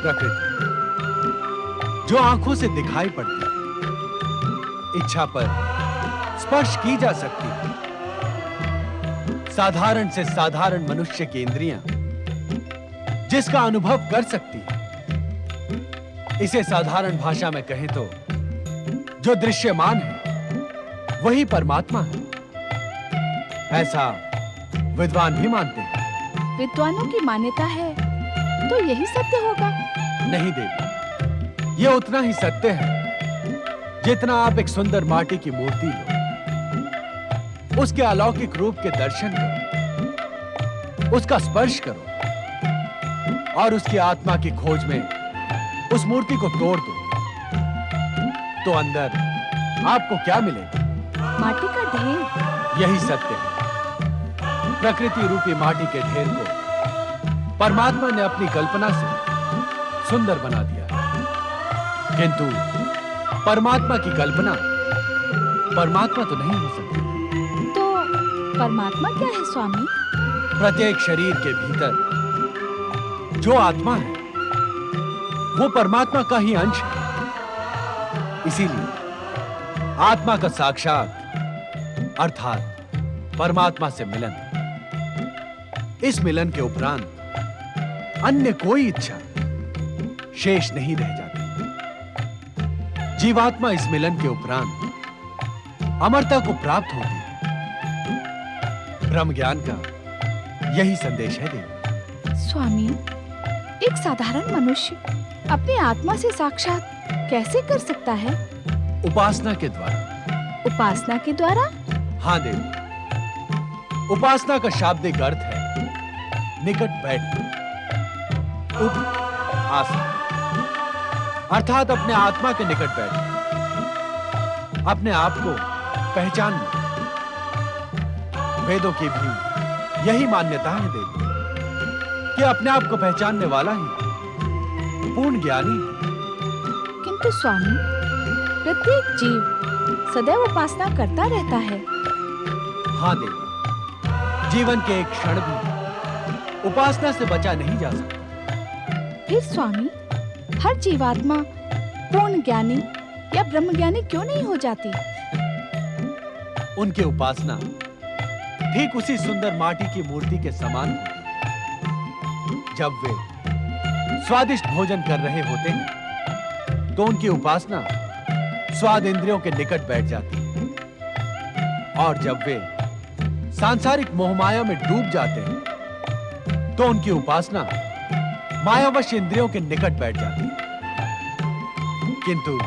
प्रकृति, जो आंखों से दिखाई पड़ती है, इच्छा पर स्पर्श की जा सकती है। साधारण से साधारण मनुष्य की इंद्रियां जिसका अनुभव कर सकती है। इसे साधारण भाषा में कहें तो जो दृश्यमान है वही परमात्मा है, ऐसा विद्वान भी मानते हैं। विद्वानों की मान्यता है तो यही सत्य होगा। नहीं देवी, यह उतना ही सत्य है जितना आप एक सुंदर माटी की मूर्ति लो, उसके अलौकिक रूप के दर्शन करो, उसका स्पर्श करो और उसकी आत्मा की खोज में उस मूर्ति को तोड़ दो, तो अंदर आपको क्या मिलेगा? माटी का ढेर। यही सत्य है। प्रकृति रूपी माटी के ढेर को परमात्मा ने अपनी कल्पना से सुंदर बना दिया है, किंतु परमात्मा की कल्पना परमात्मा तो नहीं हो सकती। तो परमात्मा क्या है स्वामी? प्रत्येक शरीर के भीतर जो आत्मा है वो परमात्मा का ही अंश है। इसीलिए आत्मा का साक्षात अर्थात परमात्मा से मिलन, इस मिलन के उपरांत अन्य कोई इच्छा शेष नहीं रह जाती। जीवात्मा इस मिलन के उपरांत अमरता को प्राप्त होती है। ब्रह्म ज्ञान का यही संदेश है देवी। स्वामी, एक साधारण मनुष्य अपनी आत्मा से साक्षात कैसे कर सकता है? उपासना के द्वारा। उपासना के द्वारा? हाँ देवी, उपासना का शाब्दिक अर्थ है निकट बैठना, उप आसन, अर्थात अपने आत्मा के निकट बैठना, अपने आप को पहचानना। वेदों की भी यही मान्यता है देवी कि अपने आप को पहचानने वाला ही पूर्ण ज्ञानी है। किंतु स्वामी, प्रत्येक जीव सदैव उपासना करता रहता है। हाँ देवी, जीवन के एक क्षण भी उपासना से बचा नहीं जा सकता। फिर स्वामी, हर जीवात्मा पूर्ण ज्ञानी या ब्रह्म ज्ञानी क्यों नहीं हो जाती? उनकी उपासना ठीक उसी सुंदर माटी की मूर्ति के समान होती है। जब वे स्वादिष्ट भोजन कर रहे होते हैं तो उनकी उपासना स्वाद इंद्रियों के निकट बैठ जाती है, और जब वे सांसारिक मोहमाया में डूब जाते हैं तो उनकी उपासना मायावश इंद्रियों के निकट बैठ जाती है। किंतु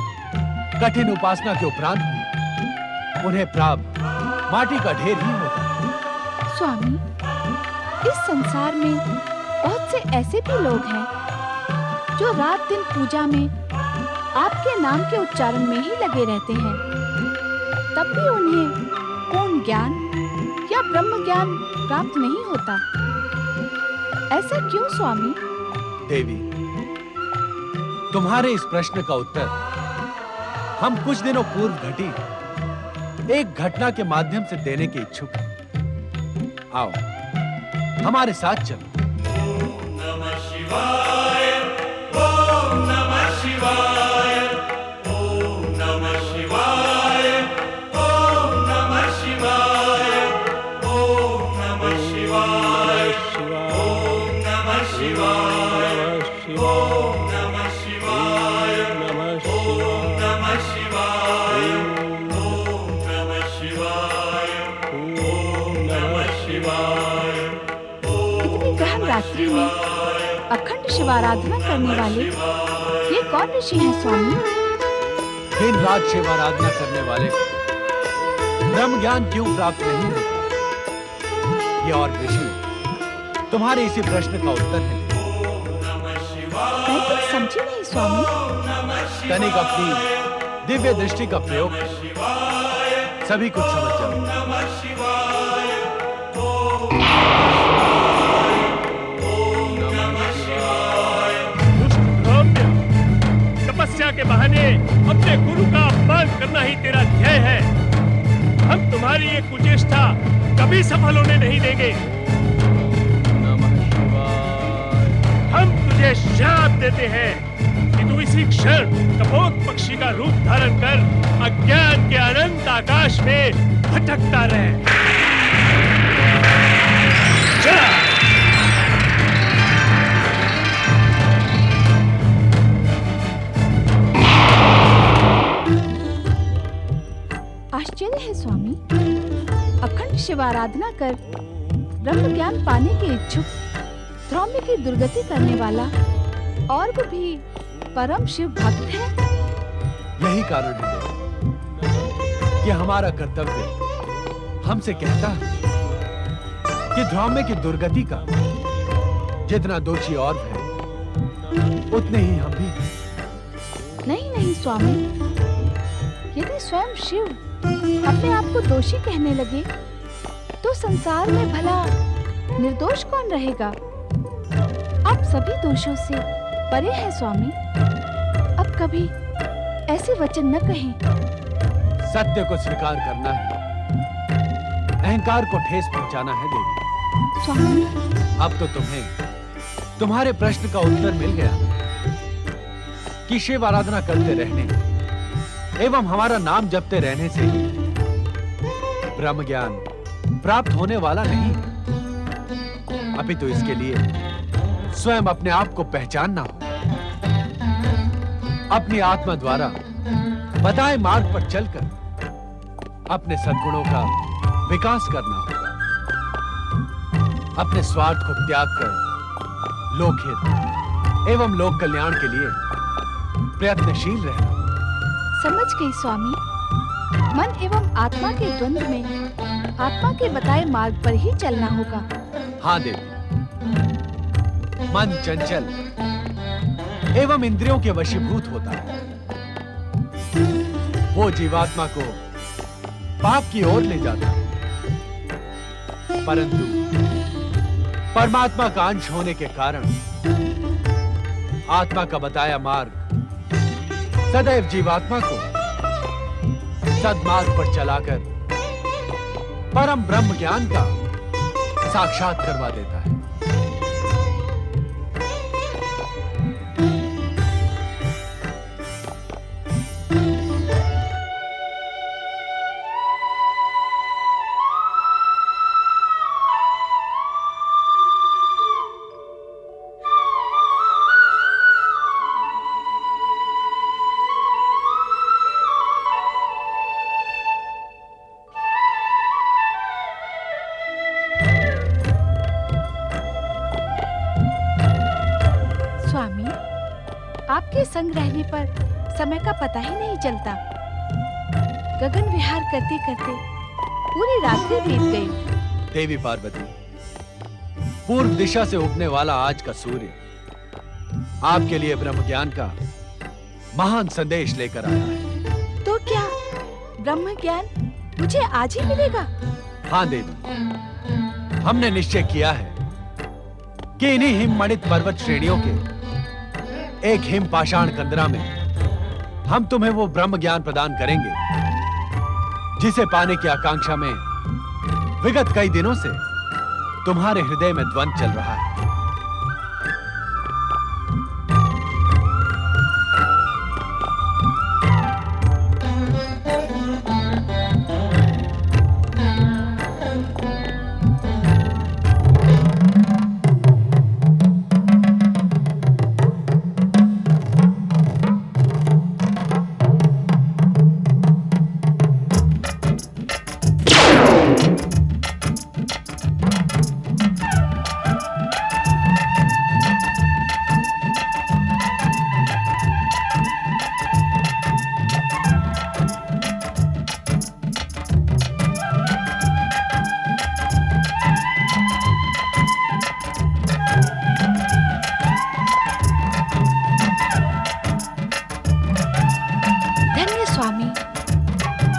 कठिन उपासना के उपरांत भी उन्हें प्राप्त माटी का ढेर ही होता है। स्वामी, इस संसार में बहुत से ऐसे भी लोग हैं जो रात दिन पूजा में आपके नाम के उच्चारण में ही लगे रहते हैं, तब भी उन्हें पूर्ण ज्ञान या ब्रह्म ज्ञान प्राप्त नहीं होता। ऐसा क्यों स्वामी? देवी, तुम्हारे इस प्रश्न का उत्तर हम कुछ दिनों पूर्व घटी एक घटना के माध्यम से देने के इच्छुक हैं। आओ हमारे साथ चलो। नमः शिवाय, ओम नमः शिवाय, ओम नमः शिवाय, ओम नमः शिवाय, ओम नमः शिवाय, ओम नमः शिवाय, ओम नमः शिवाय, ओम नमः शिवाय, ओम नमः शिवाय, ओम नमः शिवाय। इतनी गहन रात्रि में अखंड शिवाराधना करने वाले ये कौन ऋषि हैं स्वामी? दिन रात शिवाराधना करने वाले को ब्रह्म ज्ञान क्यों प्राप्त नहीं होता? ये और ऋषि तुम्हारे इसी प्रश्न का उत्तर है। मैं कुछ समझी नहीं स्वामी। तनिक अपनी दिव्य दृष्टि का प्रयोग कर सभी कुछ समझ जाओ। तपस्या के बहाने अपने गुरु का अपमान करना ही तेरा ध्येय है। हम तुम्हारी ये कुचेष्टा कभी सफल होने नहीं देंगे। नमः शिवाय। हम तुझे श्राप देते हैं कि तू इसी क्षण कपोत पक्षी का रूप धारण कर अज्ञान के अनंत आकाश में भटकता रहे। चला। आश्चर्य है स्वामी, अखंड शिवाराधना कर ब्रह्म ज्ञान पाने के इच्छुक ध्रौम्य की दुर्गति करने वाला और वो भी परम शिव भक्त है। यही कारण है कि हमारा कर्तव्य हमसे कहता है कि ध्रौम्य की दुर्गति का जितना दोषी और है उतने ही हम भी। नहीं नहीं स्वामी, यदि स्वयं शिव अपने आप को दोषी कहने लगे तो संसार में भला निर्दोष कौन रहेगा? आप सभी दोषों से परे हैं स्वामी। अब कभी ऐसे वचन न कहें। सत्य को स्वीकार करना है, अहंकार को ठेस पहुंचाना है देवी। स्वामी, अब तो तुम्हें तुम्हारे प्रश्न का उत्तर मिल गया कि शिव आराधना करते रहने एवं हमारा नाम जपते रहने से ही ब्रह्म ज्ञान प्राप्त होने वाला नहीं, अपितु इसके लिए स्वयं अपने आप को पहचानना हो, अपनी आत्मा द्वारा बताए मार्ग पर चलकर अपने सद्गुणों का विकास करना होगा। अपने स्वार्थ को त्याग कर लोकहित एवं लोक कल्याण के लिए प्रयत्नशील रहना। समझ गई स्वामी। मन एवं आत्मा के द्वंद्व में आत्मा के बताए मार्ग पर ही चलना होगा। हाँ देवी, मन चंचल एवं इंद्रियों के वशीभूत होता है। वो जीवात्मा को पाप की ओर ले जाता है, परंतु परमात्मा का अंश होने के कारण आत्मा का बताया मार्ग सदैव जीवात्मा को सद्मार्ग पर चलाकर परम ब्रह्म ज्ञान का साक्षात करवा देता है। स्वामी, आपके संग रहने पर समय का पता ही नहीं चलता। गगन विहार करते करते पूरी रात्रि बीत गई। देवी पार्वती, पूर्व दिशा से उगने वाला आज का सूर्य आपके लिए ब्रह्म ज्ञान का महान संदेश लेकर आया है। तो क्या ब्रह्म ज्ञान मुझे आज ही मिलेगा? हाँ देवी, हमने निश्चय किया है कि इन्हीं हिममणित पर्वत श्रेणियों के एक हिम पाषाण कंदरा में हम तुम्हें वो ब्रह्म ज्ञान प्रदान करेंगे जिसे पाने की आकांक्षा में विगत कई दिनों से तुम्हारे हृदय में द्वंद्व चल रहा है।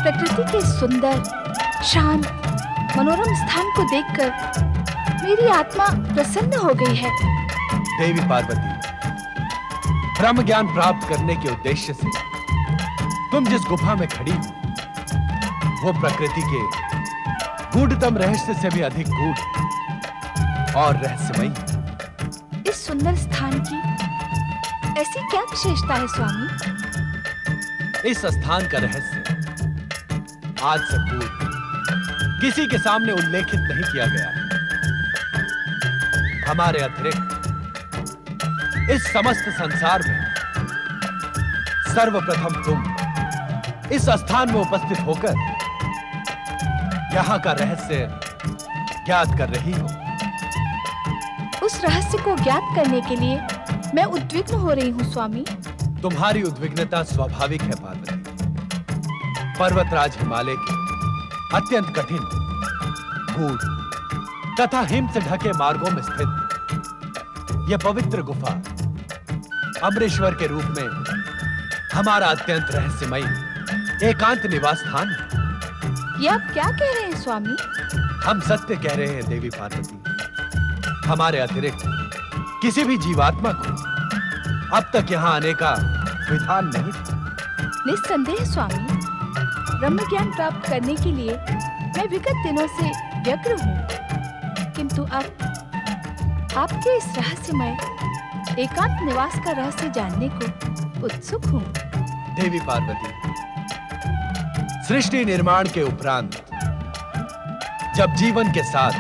प्रकृति के सुंदर, शांत, मनोरम स्थान को देखकर मेरी आत्मा प्रसन्न हो गई है। देवी पार्वती, ब्रह्म ज्ञान प्राप्त करने के उद्देश्य से तुम जिस गुफा में खड़ी हो, वो प्रकृति के गूढ़तम रहस्य से भी अधिक गूढ़ और रहस्यमयी है। इस सुंदर स्थान की ऐसी क्या विशेषता है स्वामी? इस स्थान का रहस्य आज से पूर्व किसी के सामने उल्लेखित नहीं किया गया है। हमारे अतिरिक्त इस समस्त संसार में सर्वप्रथम तुम इस स्थान में उपस्थित होकर यहां का रहस्य ज्ञात कर रही हो। उस रहस्य को ज्ञात करने के लिए मैं उद्विग्न हो रही हूँ स्वामी। तुम्हारी उद्विग्नता स्वाभाविक है पार्वती। पर्वतराज हिमालय के अत्यंत कठिन, गूढ़ तथा हिम से ढके मार्गों में स्थित यह पवित्र गुफा अमरेश्वर के रूप में हमारा अत्यंत रहस्यमयी एकांत निवास स्थान है। ये आप क्या कह रहे हैं स्वामी? हम सत्य कह रहे हैं देवी पार्वती। हमारे अतिरिक्त किसी भी जीवात्मा को अब तक यहाँ आने का विधान नहीं था। निस्संदेह स्वामी, ब्रह्म ज्ञान प्राप्त करने के लिए मैं विगत दिनों से व्यग्र हूँ, किंतु अब आपके इस रहस्यमय एकांत निवास का रहस्य जानने को उत्सुक हूँ। देवी पार्वती, सृष्टि निर्माण के उपरांत जब जीवन के साथ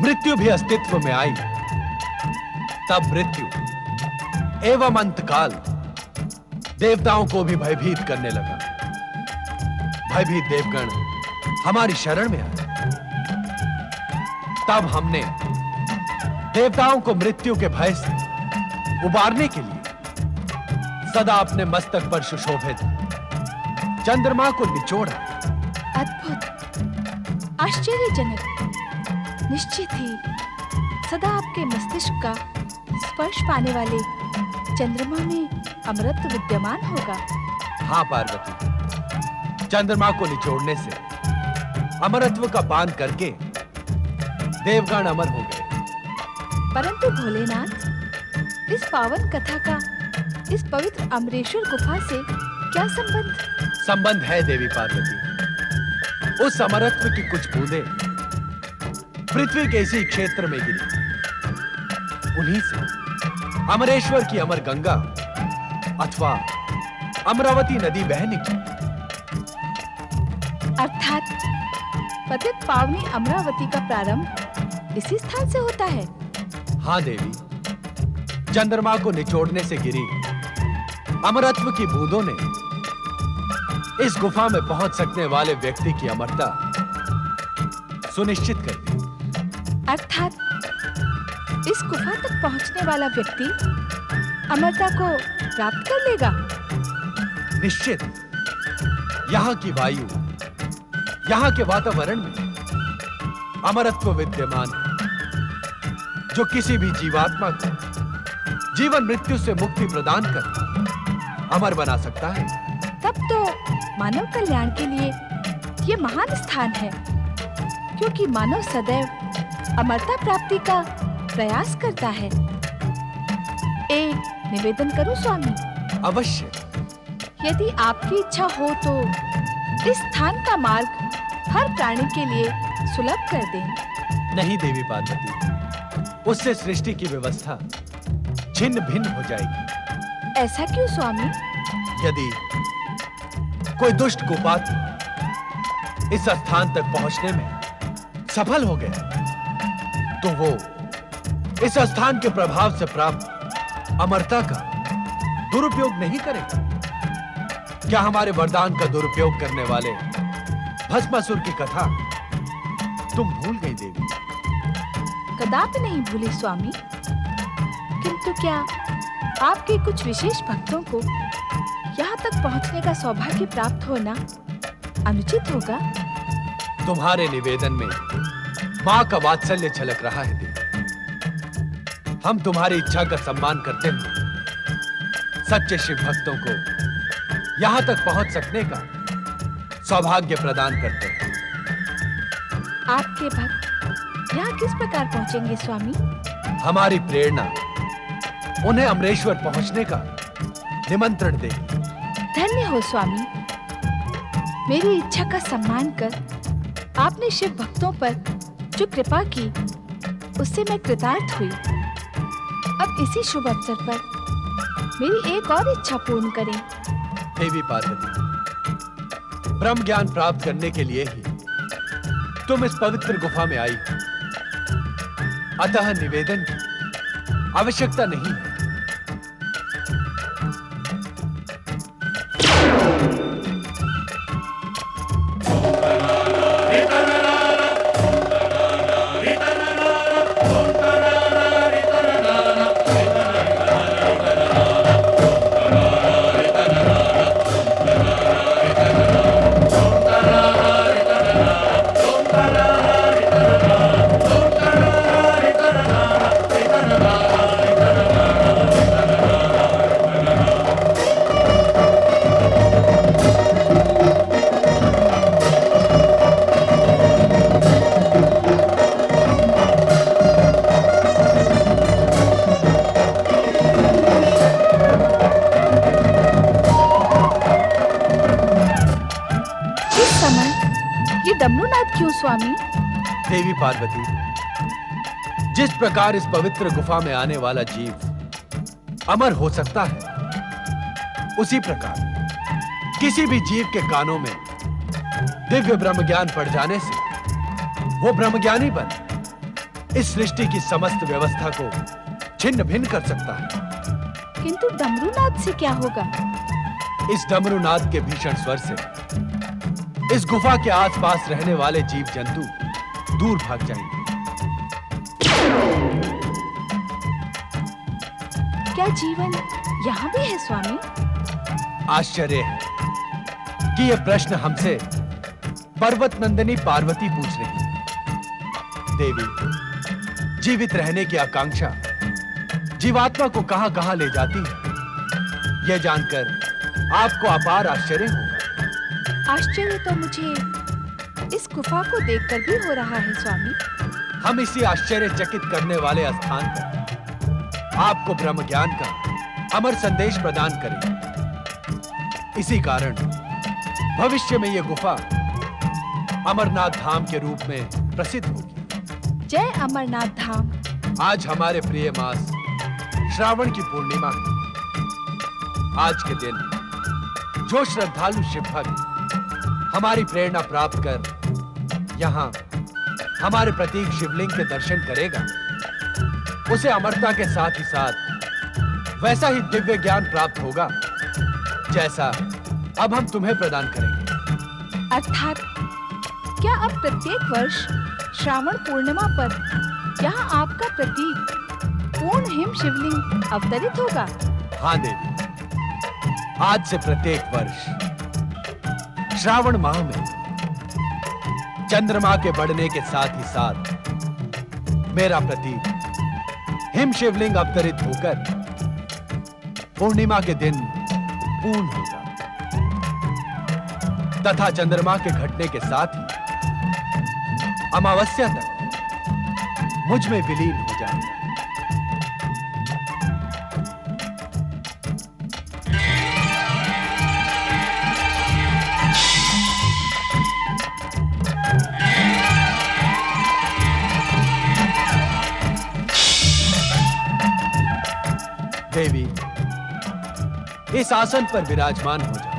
मृत्यु भी अस्तित्व में आई, तब मृत्यु एवं अंतकाल देवताओं को भी भयभीत करने लगा। भयभीत देवगण हमारी शरण में आए। तब हमने देवताओं को मृत्यु के भय से उबारने के लिए सदा अपने मस्तक पर सुशोभित चंद्रमा को निचोड़ा। अद्भुत, आश्चर्यजनक। निश्चित ही सदा आपके मस्तिष्क का स्पर्श पाने वाले चंद्रमा में अमृत विद्यमान होगा। हाँ पार्वती, चंद्रमा को निचोड़ने से अमरत्व का पान करके देवगण अमर हो गए। परंतु भोलेनाथ, इस पावन कथा का इस पवित्र अमरेश्वर गुफा से क्या संबंध? संबंध है देवी पार्वती। उस अमरत्व की कुछ बूंदें पृथ्वी के इसी क्षेत्र में गिरी। उन्हीं से अमरेश्वर की अमर गंगा अथवा अमरावती नदी बह निकली। अर्थात पतित पावनी अमरावती का प्रारंभ इसी स्थान से होता है। हाँ देवी, चंद्रमा को निचोड़ने से गिरी अमरत्व की बूंदों ने इस गुफा में पहुंच सकने वाले व्यक्ति की अमरता सुनिश्चित कर दी। अर्थात इस गुफा तक पहुंचने वाला व्यक्ति अमरता को प्राप्त कर लेगा। निश्चित। यहाँ की वायु, यहाँ के वातावरण में अमरत्व विद्यमान है, जो किसी भी जीवात्मा को जीवन मृत्यु से मुक्ति प्रदान कर अमर बना सकता है। तब तो मानव कल्याण के लिए ये महान स्थान है, क्योंकि मानव सदैव अमरता प्राप्ति का प्रयास करता है। एक निवेदन करूं स्वामी? अवश्य। यदि आपकी इच्छा हो तो इस स्थान का मार्ग हर प्राणी के लिए सुलभ कर दें। नहीं देवी पार्वती, उससे सृष्टि की व्यवस्था छिन्न भिन्न हो जाएगी। ऐसा क्यों स्वामी? यदि कोई दुष्ट कुपात्र इस स्थान तक पहुंचने में सफल हो गया तो वो इस स्थान के प्रभाव से प्राप्त अमरता का दुरुपयोग नहीं करेगा। क्या हमारे वरदान का दुरुपयोग करने वाले भस्मासुर की कथा तुम भूल गई देवी? कदापि नहीं भूली स्वामी, किंतु क्या आपके कुछ विशेष भक्तों को यहाँ तक पहुँचने का सौभाग्य प्राप्त होना अनुचित होगा? तुम्हारे निवेदन में माँ का वात्सल्य झलक रहा है देवी। हम तुम्हारी इच्छा का सम्मान करते हुए सच्चे शिव भक्तों को यहाँ तक पहुँच सकने का सौभाग्य प्रदान करते हैं। आपके भक्त यहाँ किस प्रकार पहुँचेंगे स्वामी? हमारी प्रेरणा उन्हें अमरेश्वर पहुँचने का निमंत्रण देगी। धन्य हो स्वामी, मेरी इच्छा का सम्मान कर आपने शिव भक्तों पर जो कृपा की उससे मैं कृतार्थ हुई। अब इसी शुभ अवसर पर मेरी एक और इच्छा पूर्ण करें। देवी पार्वती, ब्रह्म ज्ञान प्राप्त करने के लिए ही तुम इस पवित्र गुफा में आई, अतः निवेदन की आवश्यकता नहीं है। क्यों स्वामी? देवी पार्वती, जिस प्रकार इस पवित्र गुफा में आने वाला जीव अमर हो सकता है, उसी प्रकार किसी भी जीव के कानों में दिव्य ब्रह्म ज्ञान पड़ जाने से वो ब्रह्मज्ञानी बन इस सृष्टि की समस्त व्यवस्था को छिन्न भिन्न कर सकता है। किंतु डमरूनाद से क्या होगा? इस डमरूनाद के भीषण स्वर से इस गुफा के आसपास रहने वाले जीव जंतु दूर भाग जाएंगे। जीवन यहाँ भी है स्वामी? आश्चर्य है कि यह प्रश्न हमसे पर्वत नंदिनी पार्वती पूछ रही है। देवी, जीवित रहने की आकांक्षा जीवात्मा को कहां-कहां ले जाती है, यह जानकर आपको अपार आश्चर्य होगा। आश्चर्य तो मुझे इस गुफा को देखकर भी हो रहा है स्वामी। हम इसी आश्चर्यचकित करने वाले स्थान पर आपको ब्रह्म ज्ञान का अमर संदेश प्रदान करेंगे। इसी कारण भविष्य में यह गुफा अमरनाथ धाम के रूप में प्रसिद्ध होगी। जय अमरनाथ धाम। आज हमारे प्रिय मास श्रावण की पूर्णिमा है। आज के दिन जो श्रद्धालु शिव भक्त हमारी प्रेरणा प्राप्त कर यहाँ हमारे प्रतीक शिवलिंग के दर्शन करेगा, उसे अमरता के साथ ही साथ वैसा ही दिव्य ज्ञान प्राप्त होगा जैसा अब हम तुम्हें प्रदान करेंगे। अर्थात क्या अब प्रत्येक वर्ष श्रावण पूर्णिमा पर यहाँ आपका प्रतीक पूर्ण हिम शिवलिंग अवतरित होगा? हाँ देवी, आज से प्रत्येक वर्ष श्रावण माह में चंद्रमा के बढ़ने के साथ ही साथ मेरा प्रतीक हिम शिवलिंग अवतरित होकर पूर्णिमा के दिन पूर्ण होगा तथा चंद्रमा के घटने के साथ ही अमावस्या तक मुझ में विलीन हो जाएगा। देवी, इस आसन पर विराजमान हो जाओ।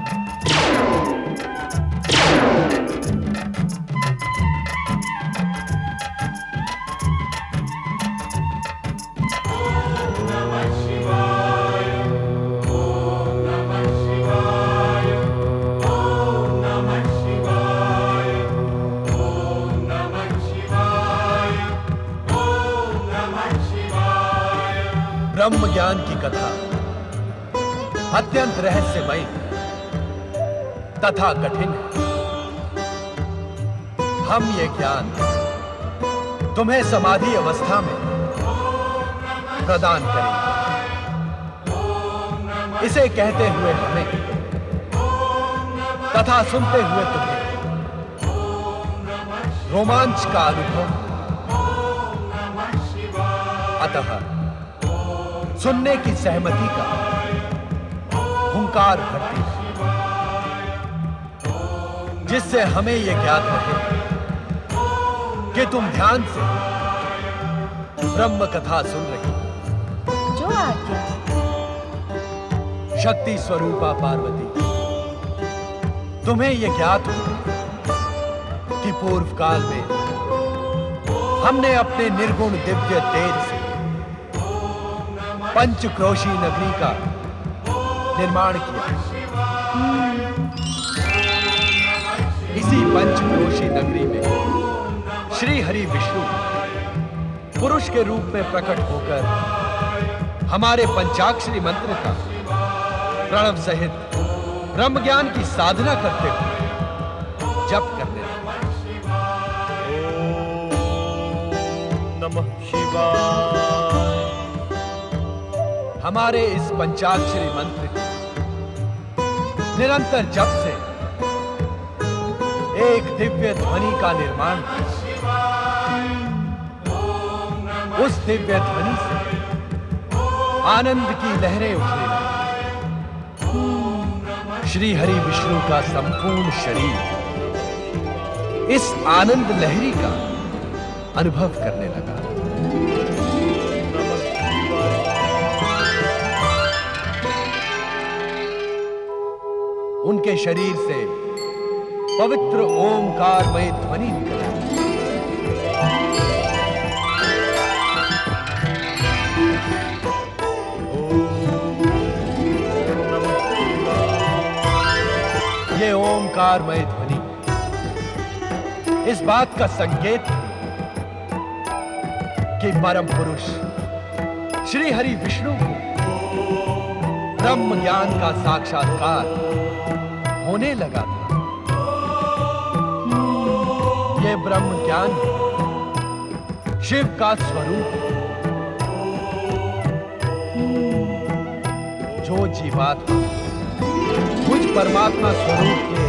ब्रह्म ज्ञान की कथा अत्यंत रहस्यमयी तथा कठिन है। हम ये ज्ञान तुम्हें समाधि अवस्था में प्रदान करेंगे। इसे कहते हुए हमें तथा सुनते हुए तुम्हें रोमांच का अनुभव, अतः सुनने की सहमति का हुंकार भरती है, जिससे हमें यह ज्ञात रहे कि तुम ध्यान से ब्रह्म कथा सुन रही हो। जो आज्ञा। शक्ति स्वरूपा पार्वती, तुम्हें यह ज्ञात हो कि पूर्व काल में हमने अपने निर्गुण दिव्य तेज से पंचक्रोशी नगरी का निर्माण किया। इसी पंचक्रोशी नगरी में श्री हरि विष्णु पुरुष के रूप में प्रकट होकर हमारे पंचाक्षरी मंत्र का प्रणव सहित ब्रह्म ज्ञान की साधना करते हुए जप करने लगे। ओम नमः शिवाय। हमारे इस पंचाक्षरी मंत्र के निरंतर जप से एक दिव्य ध्वनि का निर्माण हुआ। उस दिव्य ध्वनि से आनंद की लहरें उठने लगी। श्री हरि विष्णु का संपूर्ण शरीर इस आनंद लहरी का अनुभव करने लगा। उनके शरीर से पवित्र ओमकारमय ध्वनि निकला। ये ओमकारमय ध्वनि इस बात का संकेत थी कि परम पुरुष श्री हरि विष्णु को ब्रह्म ज्ञान का साक्षात्कार होने लगा था। ये ब्रह्म ज्ञान शिव का स्वरूप है। जो जीवात्मा मुझ परमात्मा स्वरूप के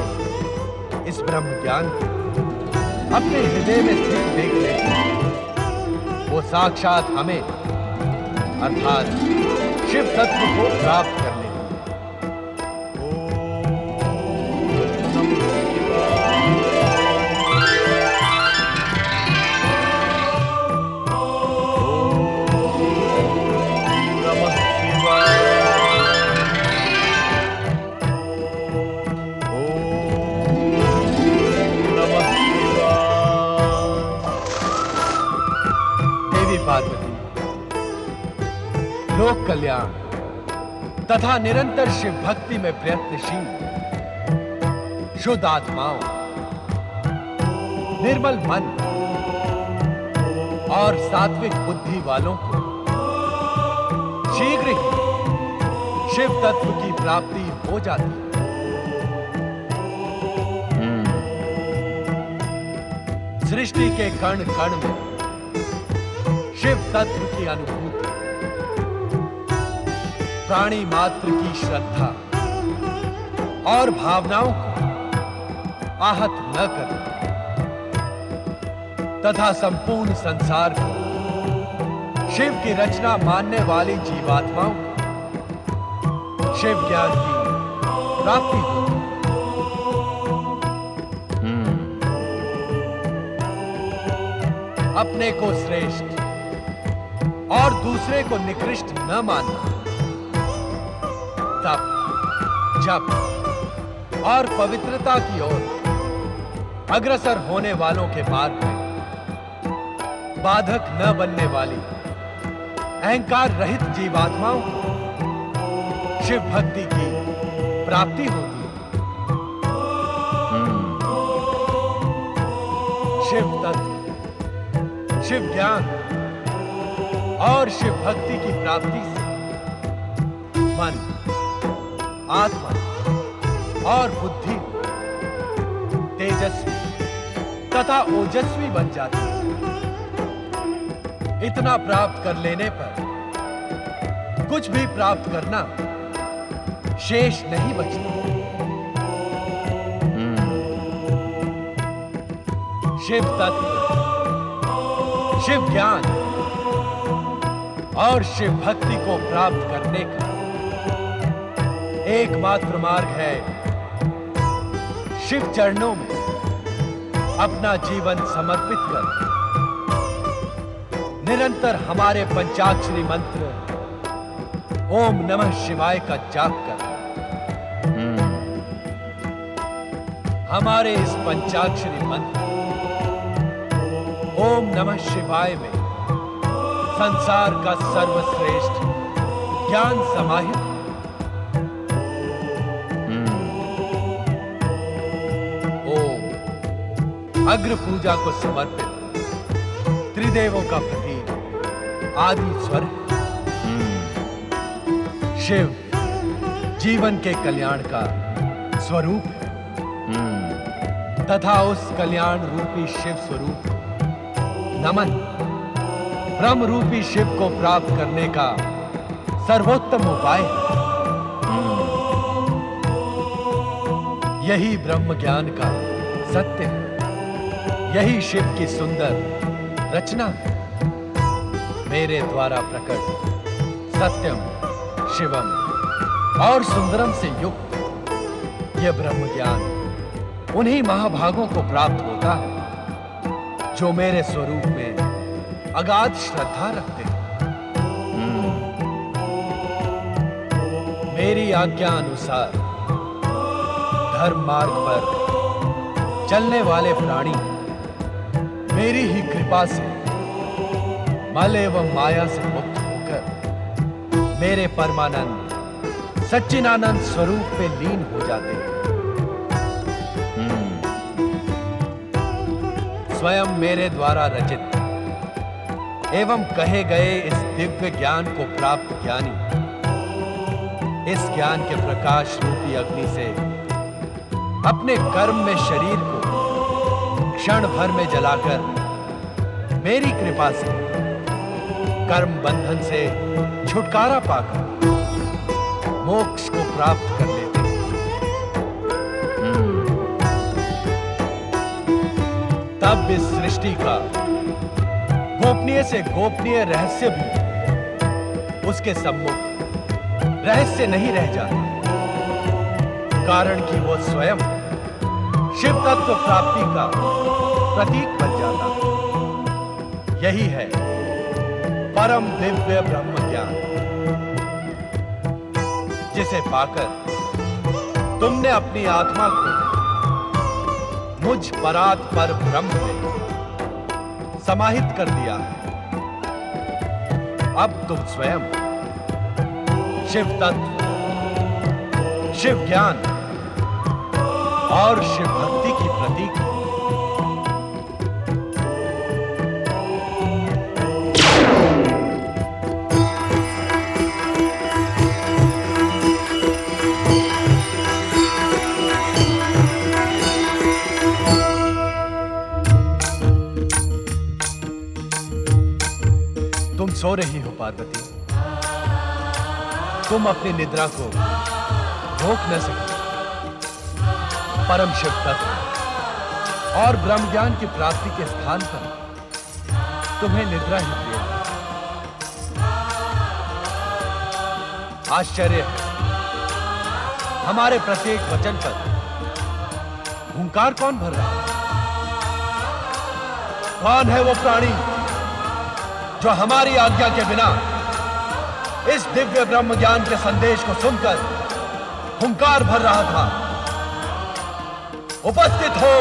इस ब्रह्म ज्ञान को अपने हृदय में स्थित देख ले, वो साक्षात हमें अर्थात शिव तत्व को प्राप्त कर ले। लोक कल्याण तथा निरंतर शिव भक्ति में प्रयत्नशील शुद्ध आत्माओं, निर्मल मन और सात्विक बुद्धि वालों को शीघ्र ही शिव तत्व की प्राप्ति हो जाती है। सृष्टि के कण कण में शिव तत्व की अनुभूति, प्राणी मात्र की श्रद्धा और भावनाओं को आहत न कर तथा संपूर्ण संसार को शिव की रचना मानने वाली जीवात्माओं को शिव ज्ञान की प्राप्ति हो। अपने को श्रेष्ठ और दूसरे को निकृष्ट न मानना, तप, जप और पवित्रता की ओर अग्रसर होने वालों के मार्ग में बाधक न बनने वाली अहंकार रहित जीवात्माओं को शिव भक्ति की प्राप्ति होती है। शिव तत्व, शिव ज्ञान और शिव भक्ति की प्राप्ति से मन, आत्मा और बुद्धि तेजस्वी तथा ओजस्वी बन जाती है। इतना प्राप्त कर लेने पर कुछ भी प्राप्त करना शेष नहीं बचता। शिव तत्व, शिव ज्ञान और शिव भक्ति को प्राप्त करने का एकमात्र मार्ग है शिव चरणों में अपना जीवन समर्पित कर निरंतर हमारे पंचाक्षरी मंत्र ओम नमः शिवाय का जाप कर। हमारे इस पंचाक्षरी मंत्र ओम नमः शिवाय में संसार का सर्वश्रेष्ठ ज्ञान समाहित है। ओम अग्र पूजा को समर्पित त्रिदेवों का प्रतीक आदि स्वर है। शिव जीवन के कल्याण का स्वरूप है तथा उस कल्याण रूपी शिव स्वरूप नमन ब्रह्म रूपी शिव को प्राप्त करने का सर्वोत्तम उपाय है। यही ब्रह्म ज्ञान का सत्य है, यही शिव की सुंदर रचना है। मेरे द्वारा प्रकट सत्यम, शिवम और सुंदरम से युक्त यह ब्रह्म ज्ञान उन्हीं महाभागों को प्राप्त होता है जो मेरे स्वरूप में अगाध श्रद्धा रखते हैं। मेरी आज्ञा अनुसार धर्म मार्ग पर चलने वाले प्राणी मेरी ही कृपा से मल एवं माया से मुक्त होकर मेरे परमानंद सच्चिदानंद स्वरूप में लीन हो जाते हैं। स्वयं मेरे द्वारा रचित एवं कहे गए इस दिव्य ज्ञान को प्राप्त ज्ञानी इस ज्ञान के प्रकाश रूपी अग्नि से अपने कर्म में शरीर को क्षण भर में जलाकर मेरी कृपा से कर्म बंधन से छुटकारा पाकर मोक्ष को प्राप्त कर लेते हैं। तब इस सृष्टि का गोपनीय से गोपनीय रहस्य भी उसके सम्मुख रहस्य नहीं रह जाता, कारण कि वो स्वयं शिव तत्व प्राप्ति का प्रतीक बन जाता है। यही है परम दिव्य ब्रह्म ज्ञान, जिसे पाकर तुमने अपनी आत्मा को मुझ परात पर ब्रह्म में समाहित कर दिया है। अब तुम स्वयं शिव तत्व, शिव ज्ञान और शिव भक्ति की प्रतीक हो। तुम सो रही हो पार्वती, तुम अपनी निद्रा को रोक न सके। परम शिव तत्व और ब्रह्म ज्ञान की प्राप्ति के स्थान पर तुम्हें निद्रा ही प्रिय है। आश्चर्य है, हमारे प्रत्येक वचन पर हुंकार कौन भर रहा है? कौन है वो प्राणी जो हमारी आज्ञा के बिना इस दिव्य ब्रह्म ज्ञान के संदेश को सुनकर हुंकार भर रहा था? उपस्थित हो।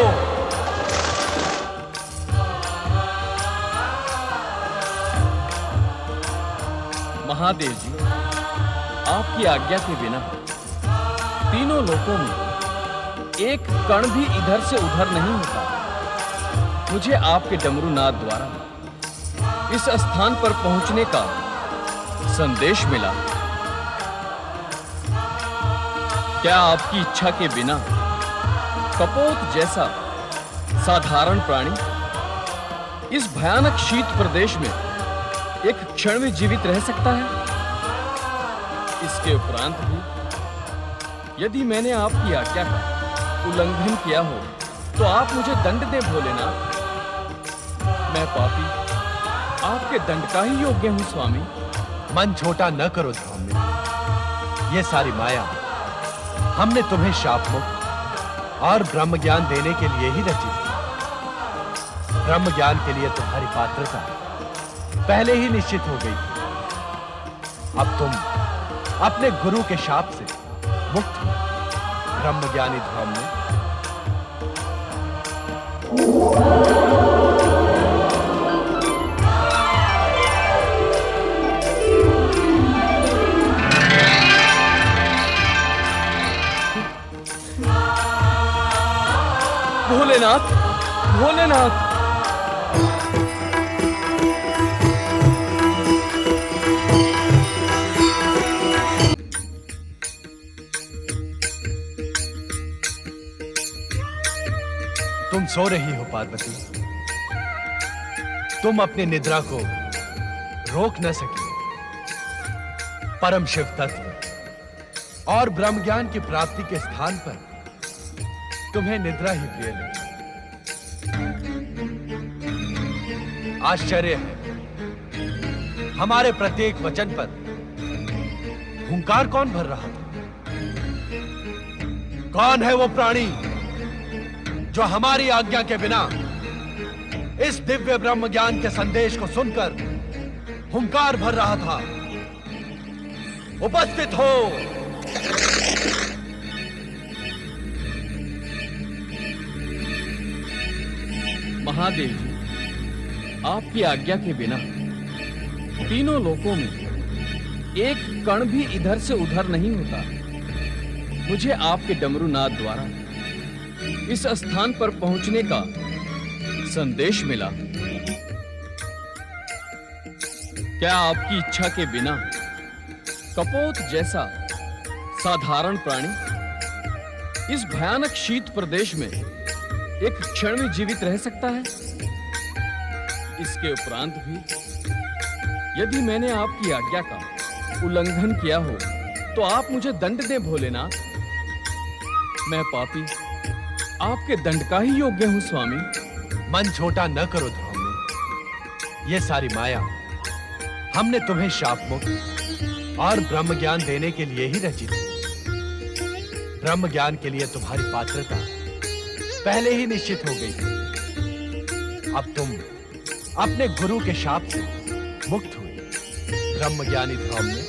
महादेव जी, आपकी आज्ञा के बिना तीनों लोकों में एक कण भी इधर से उधर नहीं होता। मुझे आपके डमरू नाद द्वारा इस स्थान पर पहुंचने का संदेश मिला। क्या आपकी इच्छा के बिना कपोत जैसा साधारण प्राणी इस भयानक शीत प्रदेश में एक क्षण में जीवित रह सकता है? इसके उपरांत भी यदि मैंने आपकी आज्ञा का उल्लंघन किया हो तो आप मुझे दंड दें भोलेनाथ। मैं पापी आपके दंड का ही योग्य हूं स्वामी। मन छोटा न करो ध्यान। ये सारी माया हमने तुम्हें शाप मुक्त और ब्रह्म ज्ञान देने के लिए ही रची थी। ब्रह्म ज्ञान के लिए तुम्हारी पात्रता पहले ही निश्चित हो गई थी। अब तुम अपने गुरु के शाप से मुक्त हो। ब्रह्म ज्ञानी ध्रुव में भोलेनाथ, भोलेनाथ। तुम सो रही हो पार्वती, तुम अपनी निद्रा को रोक न सके। परम शिव तत्व और ब्रह्म ज्ञान की प्राप्ति के स्थान पर तुम्हें निद्रा ही प्रिय लगी। आश्चर्य है, हमारे प्रत्येक वचन पर हुंकार कौन भर रहा था? कौन है वो प्राणी जो हमारी आज्ञा के बिना इस दिव्य ब्रह्म ज्ञान के संदेश को सुनकर हुंकार भर रहा था? उपस्थित हो। महादेव जी, आपकी आज्ञा के बिना तीनों लोकों में एक कण भी इधर से उधर नहीं होता। मुझे आपके डमरू नाद द्वारा इस स्थान पर पहुंचने का संदेश मिला। क्या आपकी इच्छा के बिना कपोत जैसा साधारण प्राणी इस भयानक शीत प्रदेश में एक क्षण में जीवित रह सकता है? इसके उपरांत भी यदि मैंने आपकी आज्ञा का उल्लंघन किया हो तो आप मुझे दंड दें भोलेनाथ। मैं पापी आपके दंड का ही योग्य हूं स्वामी। मन छोटा न करो ध्रुव। ये सारी माया हमने तुम्हें शाप मुक्त और ब्रह्म ज्ञान देने के लिए ही रची थी। ब्रह्म ज्ञान के लिए तुम्हारी पात्रता पहले ही निश्चित हो गई थी। अब तुम अपने गुरु के शाप से मुक्त हुए। ब्रह्म ज्ञानी ध्रुव ने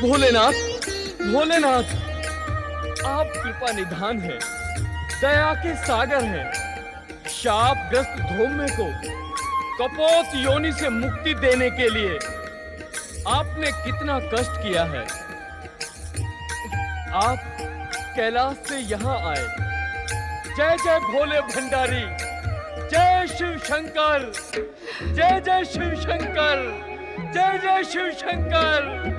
भोलेनाथ, भोलेनाथ, आप कृपा निधान हैं, दया के सागर हैं। शापग्रस्त धौम्य को कपोत योनि से मुक्ति देने के लिए आपने कितना कष्ट किया है। आप कैलाश से यहाँ आए। जय जय भोले भंडारी, जय शिव शंकर, जय जय शिव शंकर, जय जय शिव शंकर।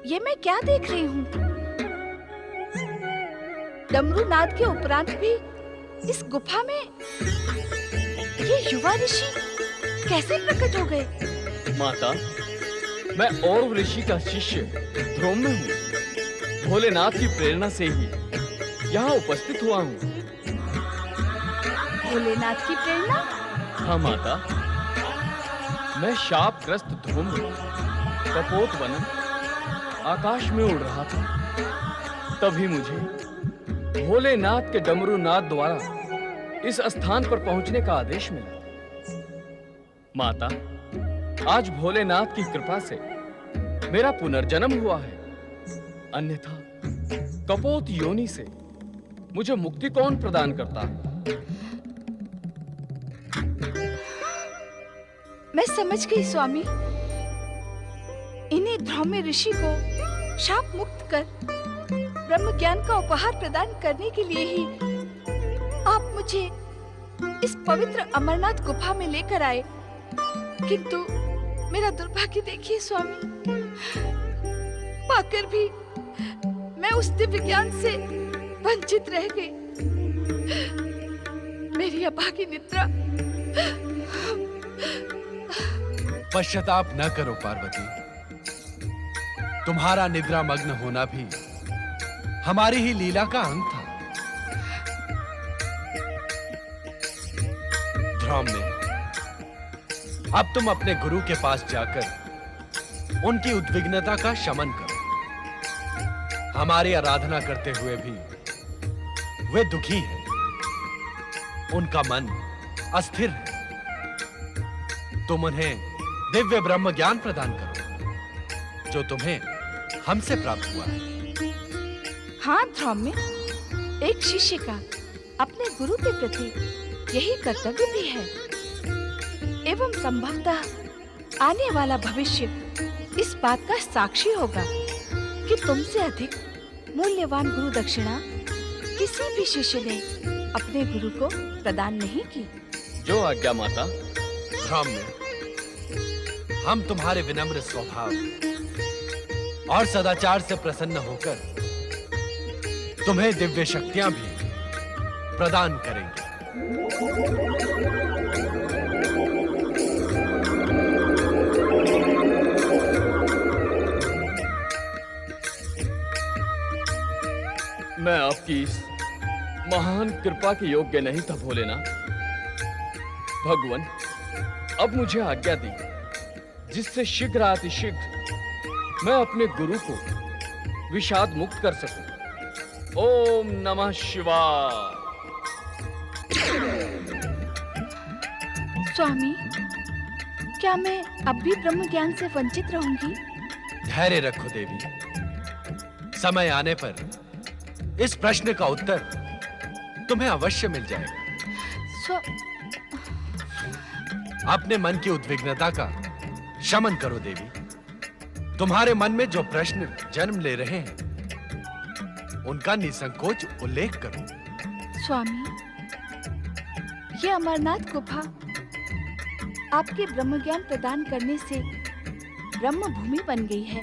ये मैं क्या देख रही हूँ? डमरू नाद के उपरांत भी इस गुफा में ये युवा ऋषि कैसे प्रकट हो गए? माता, मैं और ऋषि का शिष्य ध्रुव में हूँ। भोलेनाथ की प्रेरणा से ही यहाँ उपस्थित हुआ हूँ। भोलेनाथ की प्रेरणा? हाँ माता, मैं शापग्रस्त ध्रुव में कपोत वन आकाश में उड़ रहा था। तभी मुझे भोलेनाथ के डमरू नाद द्वारा इस स्थान पर पहुंचने का आदेश मिला। माता, आज भोलेनाथ की कृपा से मेरा पुनर्जन्म हुआ है। अन्यथा कपोत योनि से मुझे मुक्ति कौन प्रदान करता है? मैं समझ गई स्वामी। इन्हीं ध्रुव ऋषि को शाप मुक्त कर ब्रह्म ज्ञान का उपहार प्रदान करने के लिए ही आप मुझे इस पवित्र अमरनाथ गुफा में लेकर आए। किंतु मेरा दुर्भाग्य देखिए स्वामी, पाकर भी मैं उस दिव्य ज्ञान से वंचित रह गई। मेरी अभागी निद्रा। पश्चाताप न करो पार्वती। तुम्हारा निद्रा मग्न होना भी हमारी ही लीला का अंग था। ध्रुव में अब तुम अपने गुरु के पास जाकर उनकी उद्विग्नता का शमन करो। हमारी आराधना करते हुए भी वे दुखी हैं। उनका मन अस्थिर है। तुम उन्हें दिव्य ब्रह्म ज्ञान प्रदान करो जो तुम्हें हमसे प्राप्त हुआ है। हाँ ध्रुव में एक शिष्य का अपने गुरु के प्रति यही कर्तव्य भी है। एवं संभवतः आने वाला भविष्य इस बात का साक्षी होगा कि तुमसे अधिक मूल्यवान गुरु दक्षिणा किसी भी शिष्य ने अपने गुरु को प्रदान नहीं की। जो आज्ञा माता। ध्रुव में हम तुम्हारे विनम्र स्वभाव और सदाचार से प्रसन्न होकर तुम्हें दिव्य शक्तियां भी प्रदान करेंगे। मैं आपकी इस महान कृपा के योग्य नहीं था भोलेनाथ। भगवान, अब मुझे आज्ञा दी जिससे शीघ्र अतिशीघ्र मैं अपने गुरु को विषाद मुक्त कर सकूं। ओम नमः शिवाय। स्वामी, क्या मैं अब भी ब्रह्म ज्ञान से वंचित रहूंगी? धैर्य रखो देवी। समय आने पर इस प्रश्न का उत्तर तुम्हें अवश्य मिल जाएगा। अपने मन की उद्विग्नता का शमन करो देवी। तुम्हारे मन में जो प्रश्न जन्म ले रहे हैं उनका निसंकोच उल्लेख करो। स्वामी, ये अमरनाथ गुफा आपके ब्रह्म ज्ञान प्रदान करने से ब्रह्म भूमि बन गई है।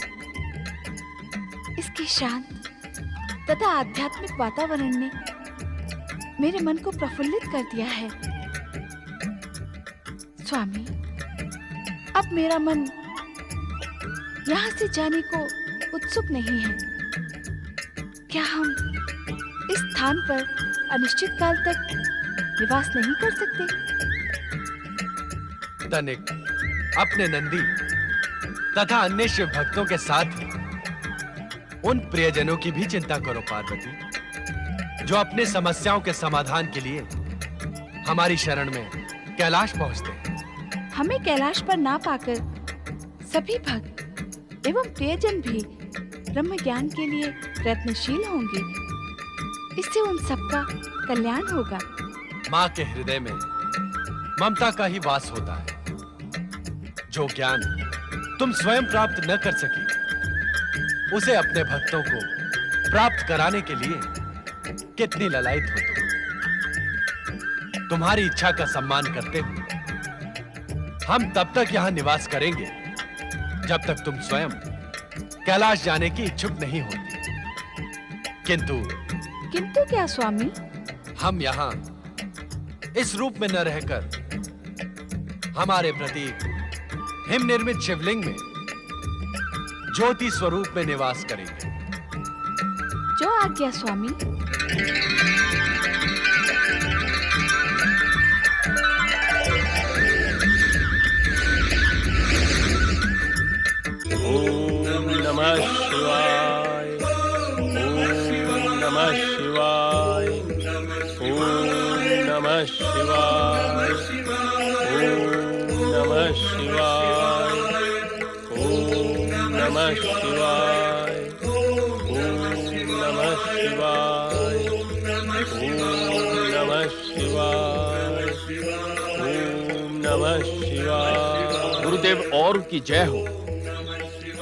इसके शांत तथा आध्यात्मिक वातावरण ने मेरे मन को प्रफुल्लित कर दिया है। स्वामी, अब मेरा मन यहाँ से जाने को उत्सुक नहीं है। क्या हम इस स्थान पर अनिश्चित काल तक निवास नहीं कर सकते? तनिक अपने नंदी तथा अन्य शिव भक्तों के साथ ही उन प्रियजनों की भी चिंता करो पार्वती, जो अपने समस्याओं के समाधान के लिए हमारी शरण में कैलाश पहुंचते हैं। हमें कैलाश पर ना पाकर सभी भक्त एवं प्रियजन भी ब्रह्म ज्ञान के लिए प्रयत्नशील होंगे। इससे उन सबका कल्याण होगा। माँ के हृदय में ममता का ही वास होता है। जो ज्ञान तुम स्वयं प्राप्त न कर सकी, उसे अपने भक्तों को प्राप्त कराने के लिए कितनी ललायत हो तुम। तुम्हारी इच्छा का सम्मान करते हुए हम तब तक यहाँ निवास करेंगे जब तक तुम स्वयं कैलाश जाने की इच्छुक नहीं होती। किंतु क्या स्वामी? हम यहाँ इस रूप में न रहकर हमारे प्रति हिम निर्मित शिवलिंग में ज्योति स्वरूप में निवास करेंगे। जो आज्ञा स्वामी। ओम नमः शिवाय। ओम नमः शिवाय। ओम नमः शिवाय। ओम नमः शिवाय। ओम नमः शिवाय। ओम नमः शिवाय। ओम नमः शिवाय। ओम नमः शिवाय। गुरुदेव और की जय हो।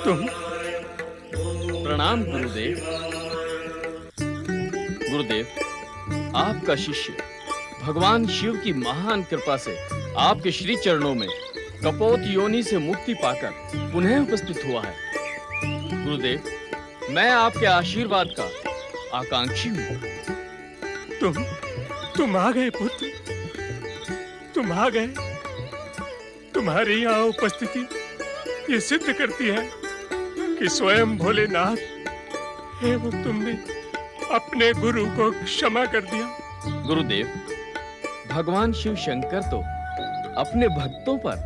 तुम प्रणाम गुरुदेव। गुरुदेव, आपका शिष्य भगवान शिव की महान कृपा से आपके श्री चरणों में कपोत योनि से मुक्ति पाकर पुनः उपस्थित हुआ है। गुरुदेव, मैं आपके आशीर्वाद का आकांक्षी हूँ। तुम आ गए पुत्र, तुम आ गए। तुम्हारी यहाँ उपस्थिति ये सिद्ध करती है कि स्वयं भोलेनाथ एवं तुमने अपने गुरु को क्षमा कर दिया। गुरुदेव, भगवान शिव शंकर तो अपने भक्तों पर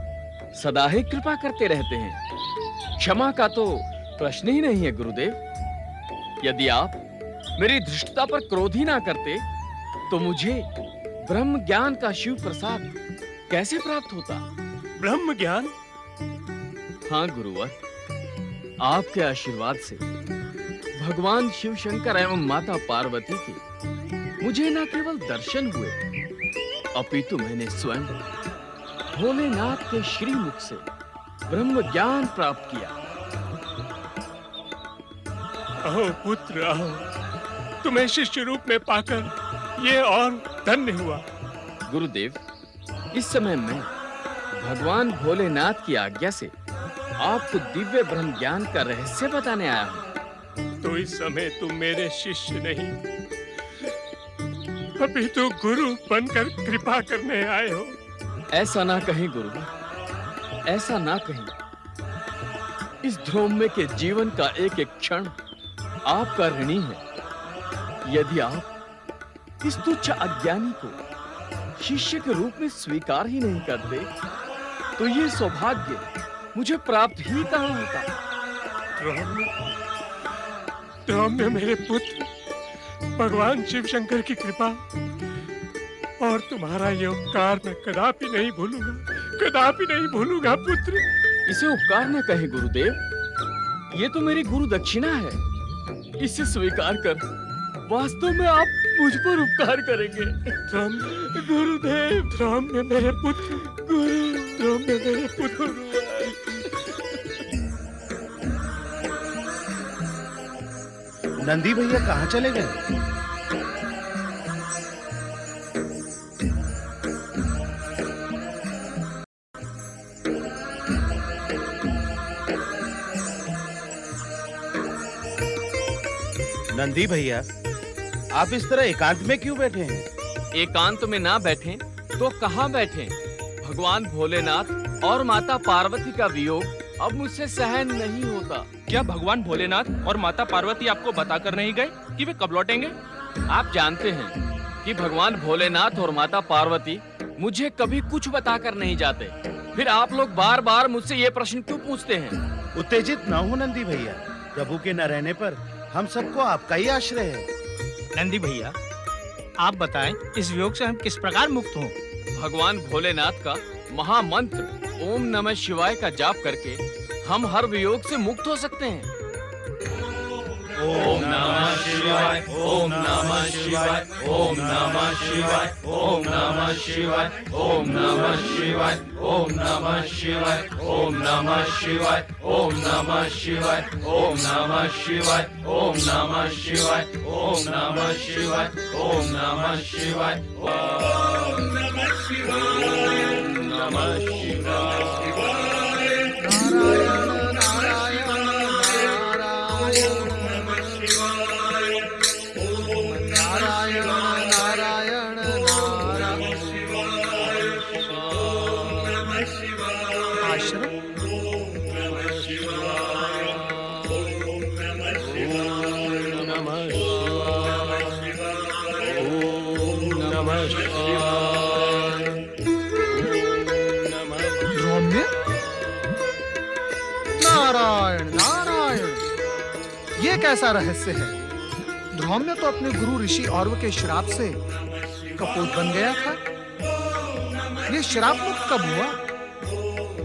सदा ही कृपा करते रहते हैं। क्षमा का तो प्रश्न ही नहीं है गुरुदेव। यदि आप मेरी धृष्टता पर क्रोध ही ना करते तो मुझे ब्रह्म ज्ञान का शिव प्रसाद कैसे प्राप्त होता? ब्रह्म ज्ञान? हाँ गुरुवर, आपके आशीर्वाद से भगवान शिव शंकर एवं माता पार्वती के मुझे न केवल दर्शन हुए, अपितु मैंने स्वयं भोलेनाथ के श्रीमुख से ब्रह्म ज्ञान प्राप्त किया। आओ पुत्र आओ, तुम्हें शिष्य रूप में पाकर ये और धन्य हुआ। गुरुदेव, इस समय मैं भगवान भोलेनाथ की आज्ञा से आपको दिव्य ब्रह्म ज्ञान का रहस्य बताने आया हूँ। तो इस समय तुम मेरे शिष्य नहीं, अभी तो गुरु बनकर कृपा करने आए हो। ऐसा ना कहीं गुरुवर, ऐसा ना कहीं। इस ध्रोम्य के जीवन का एक एक क्षण आपका ऋणी है। यदि आप इस तुच्छ अज्ञानी को शिष्य के रूप में स्वीकार ही नहीं करते तो ये सौभाग्य मुझे प्राप्त ही कहाँ होता। ध्रोम्य मेरे पुत्र, भगवान शिव शंकर की कृपा और तुम्हारा ये उपकार मैं कदापि नहीं भूलूंगा, कदापि नहीं भूलूंगा पुत्र। इसे उपकार न कहे गुरुदेव, ये तो मेरी गुरु दक्षिणा है। इसे स्वीकार कर वास्तव में आप मुझ पर उपकार करेंगे। गुरुदेव, ध्रोम्य मेरे पुत्र, ध्रोम्य मेरे पुत्र। नंदी भैया कहाँ चले गए? नंदी भैया, आप इस तरह एकांत में क्यों बैठे हैं? एकांत में ना बैठे तो कहाँ बैठे? भगवान भोलेनाथ और माता पार्वती का वियोग अब मुझसे सहन नहीं होता। क्या भगवान भोलेनाथ और माता पार्वती आपको बताकर नहीं गए कि वे कब लौटेंगे? आप जानते हैं कि भगवान भोलेनाथ और माता पार्वती मुझे कभी कुछ बताकर नहीं जाते। फिर आप लोग बार बार मुझसे ये प्रश्न क्यों पूछते हैं? उत्तेजित ना हो नंदी भैया, प्रभु के न रहने पर हम सबको आपका ही आश्रय है। नंदी भैया, आप बताएं इस वियोग से हम किस प्रकार मुक्त हों? भगवान भोलेनाथ का महामंत्र ओम नमः शिवाय का जाप करके हम हर वियोग से मुक्त हो सकते हैं। ओम नमः शिवाय, ओम नमः शिवाय, ओम नमः शिवाय, ओम नमः शिवाय, ओम नमः शिवाय, ओम नमः शिवाय, ओम नमः शिवाय, ओम नमः शिवाय, ओम नमः शिवाय, ओम नमः शिवाय, ओम नमः शिवाय, ओम नमः शिवाय, ओम नमः शिवाय, ओम नमः शिवाय। नारायण नारायण, ये कैसा रहस्य है? धौम्य तो अपने गुरु ऋषि औरव के श्राप से कपोत बन गया था। ये श्राप मुक्त कब हुआ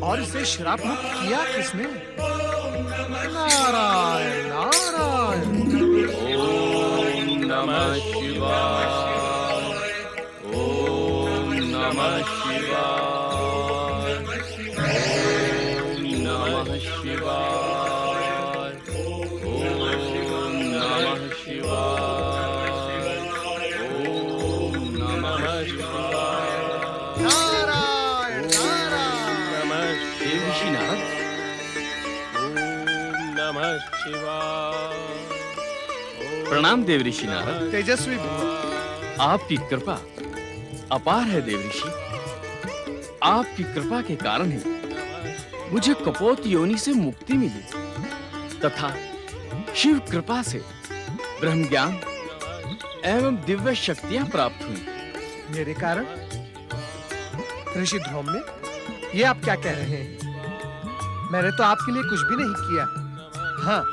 और इसे श्राप मुक्त किया किसने? नारायण नारायण। ओम नमः शिवाय, ओम नमः शिवाय, ओम नमः शिवाय, ओम नमः शिवाय, ओम नमः शिवाय। नारायण नारायण। देव ऋषि नारद, ओम नमः शिवाय। प्रणाम देव ऋषि नारद। तेजस्वी भव। आपकी कृपा अपार है देव ऋषि। आपकी कृपा के कारण ही मुझे कपोत योनि से मुक्ति मिली तथा शिव कृपा से ब्रह्म ज्ञान एवं दिव्य शक्तियां प्राप्त हुई। मेरे कारण? ऋषि धौम्य, ये आप क्या कह रहे हैं? मैंने तो आपके लिए कुछ भी नहीं किया। हाँ,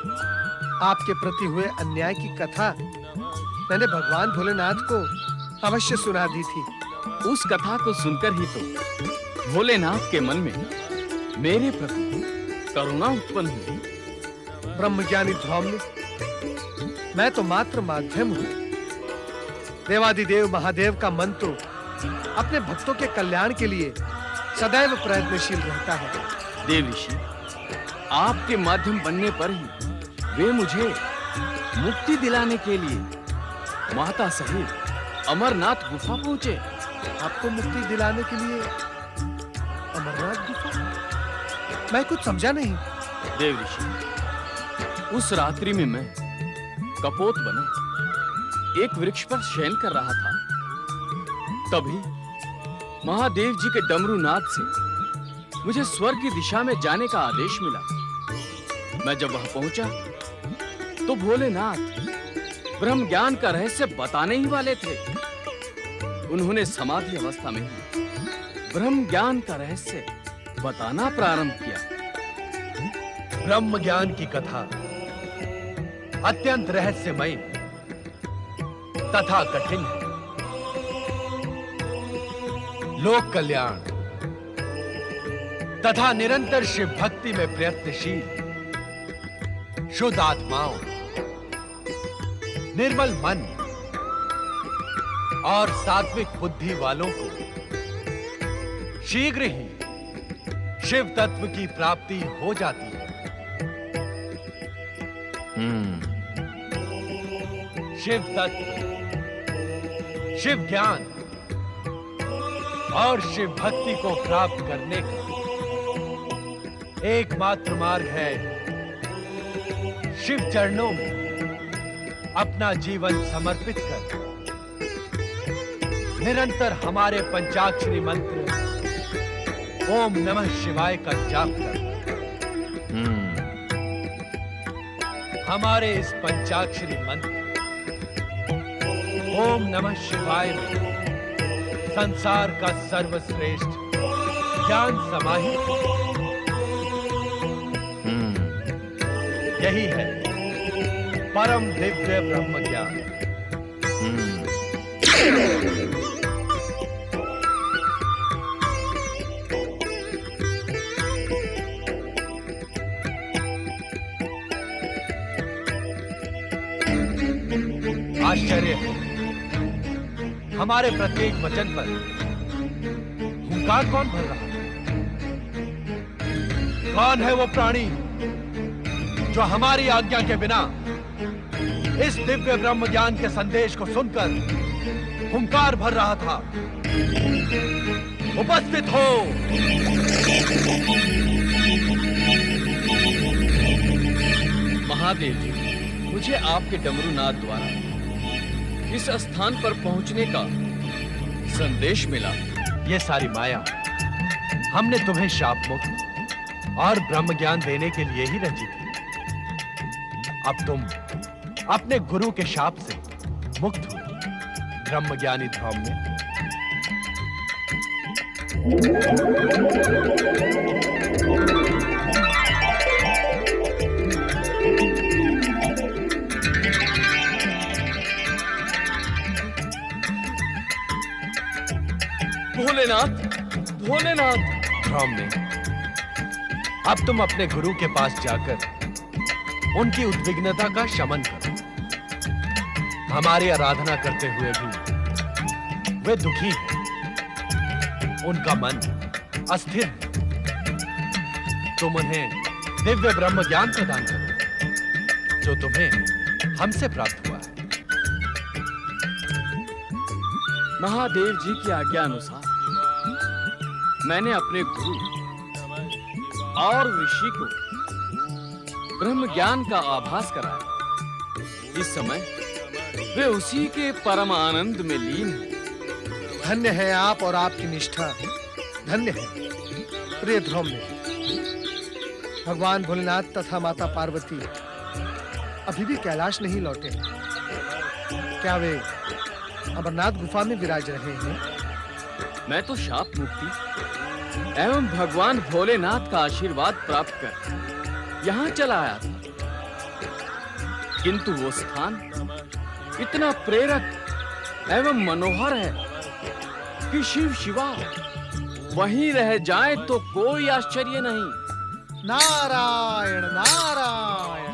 आपके प्रति हुए अन्याय की कथा मैंने भगवान भोलेनाथ को अवश्य सुना दी थी। उस कथा को सुनकर ही तो भोलेनाथ के मन में मेरे प्रति करुणा उत्पन्न हुई। ब्रह्मज्ञानी धौम्य, मैं तो मात्र माध्यम हूँ। देवादिदेव महादेव का मन तो अपने भक्तों के कल्याण के लिए सदैव प्रयत्नशील रहता है। देव ऋषि, आपके माध्यम बनने पर ही वे मुझे मुक्ति दिलाने के लिए माता सहित अमरनाथ गुफा पहुंचे। आपको मुक्ति दिलाने के लिए अमरनाथ गुफा? मैं कुछ समझा नहीं। देव ऋषि, उस रात्रि में मैं कपोत बना एक वृक्ष पर शयन कर रहा था। तभी महादेव जी के डमरू नाद से मुझे स्वर्ग की दिशा में जाने का आदेश मिला। मैं जब वहां पहुंचा तो भोलेनाथ ब्रह्म ज्ञान का रहस्य बताने ही वाले थे। उन्होंने समाधि अवस्था में ही ब्रह्म ज्ञान का रहस्य बताना प्रारंभ किया। ब्रह्म ज्ञान की कथा अत्यंत रहस्यमय तथा कठिन है। लोक कल्याण तथा निरंतर शिव भक्ति में प्रयत्नशील शुद्ध आत्माओं, निर्मल मन और सात्विक बुद्धि वालों को शीघ्र ही शिव तत्व की प्राप्ति हो जाती है। शिव तत्व, शिव ज्ञान और शिव भक्ति को प्राप्त करने का एकमात्र मार्ग है शिव चरणों में अपना जीवन समर्पित कर निरंतर हमारे पंचाक्षरी मंत्र ओम नमः शिवाय का जाप कर। हमारे इस पंचाक्षरी मंत्र ओम नमः शिवाय में संसार का सर्वश्रेष्ठ ज्ञान समाहित यही है परम दिव्य ब्रह्म ज्ञान। आश्चर्य है हमारे प्रत्येक वचन पर हुंकार कौन भर रहा है? कौन है वो प्राणी जो हमारी आज्ञा के बिना इस दिव्य ब्रह्म ज्ञान के संदेश को सुनकर हुंकार भर रहा था? उपस्थित हो। महादेव जी, मुझे आपके डमरूनाद द्वारा इस स्थान पर पहुंचने का संदेश मिला। ये सारी माया हमने तुम्हें शाप मुक्त और ब्रह्म ज्ञान देने के लिए ही रची थी। अब तुम अपने गुरु के शाप से मुक्त हुए ब्रह्म ज्ञानी ध्रुव में। भोलेनाथ, भोलेनाथ। ध्रुव में अब तुम अपने गुरु के पास जाकर उनकी उद्विग्नता का शमन करो। हमारी आराधना करते हुए भी वे दुखी हैं, उनका मन अस्थिर है। तुम उन्हें दिव्य ब्रह्म ज्ञान प्रदान करो जो तुम्हें हमसे प्राप्त हुआ है। महादेव जी की आज्ञा अनुसार मैंने अपने गुरु और ऋषि को ब्रह्म ज्ञान का आभास कराया। इस समय वे उसी के परम आनंद में लीन हैं। धन्य है आप और आपकी निष्ठा, धन्य है प्रिय ध्रुव में। भगवान भोलेनाथ तथा माता पार्वती अभी भी कैलाश नहीं लौटे। क्या वे अमरनाथ गुफा में विराज रहे हैं? मैं तो शाप मुक्ति एवं भगवान भोलेनाथ का आशीर्वाद प्राप्त कर यहाँ चला आया था, किंतु वो स्थान इतना प्रेरक एवं मनोहर है कि शिव शिवा वहीं रह जाए तो कोई आश्चर्य नहीं। नारायण नारायण।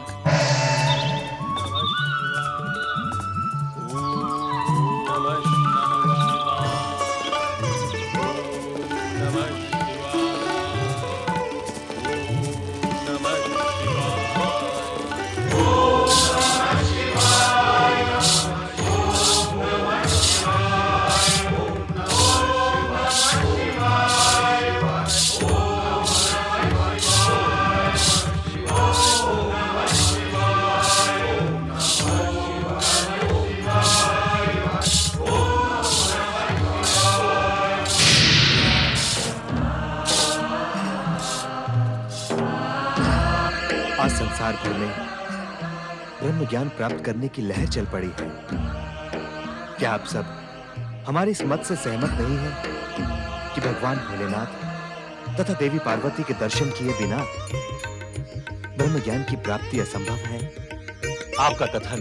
आज संसार भर में ब्रह्म ज्ञान प्राप्त करने की लहर चल पड़ी है। क्या आप सब हमारे इस मत से सहमत नहीं हैं कि भगवान भोलेनाथ तथा देवी पार्वती के दर्शन किए बिना ब्रह्म ज्ञान की प्राप्ति असंभव है? आपका कथन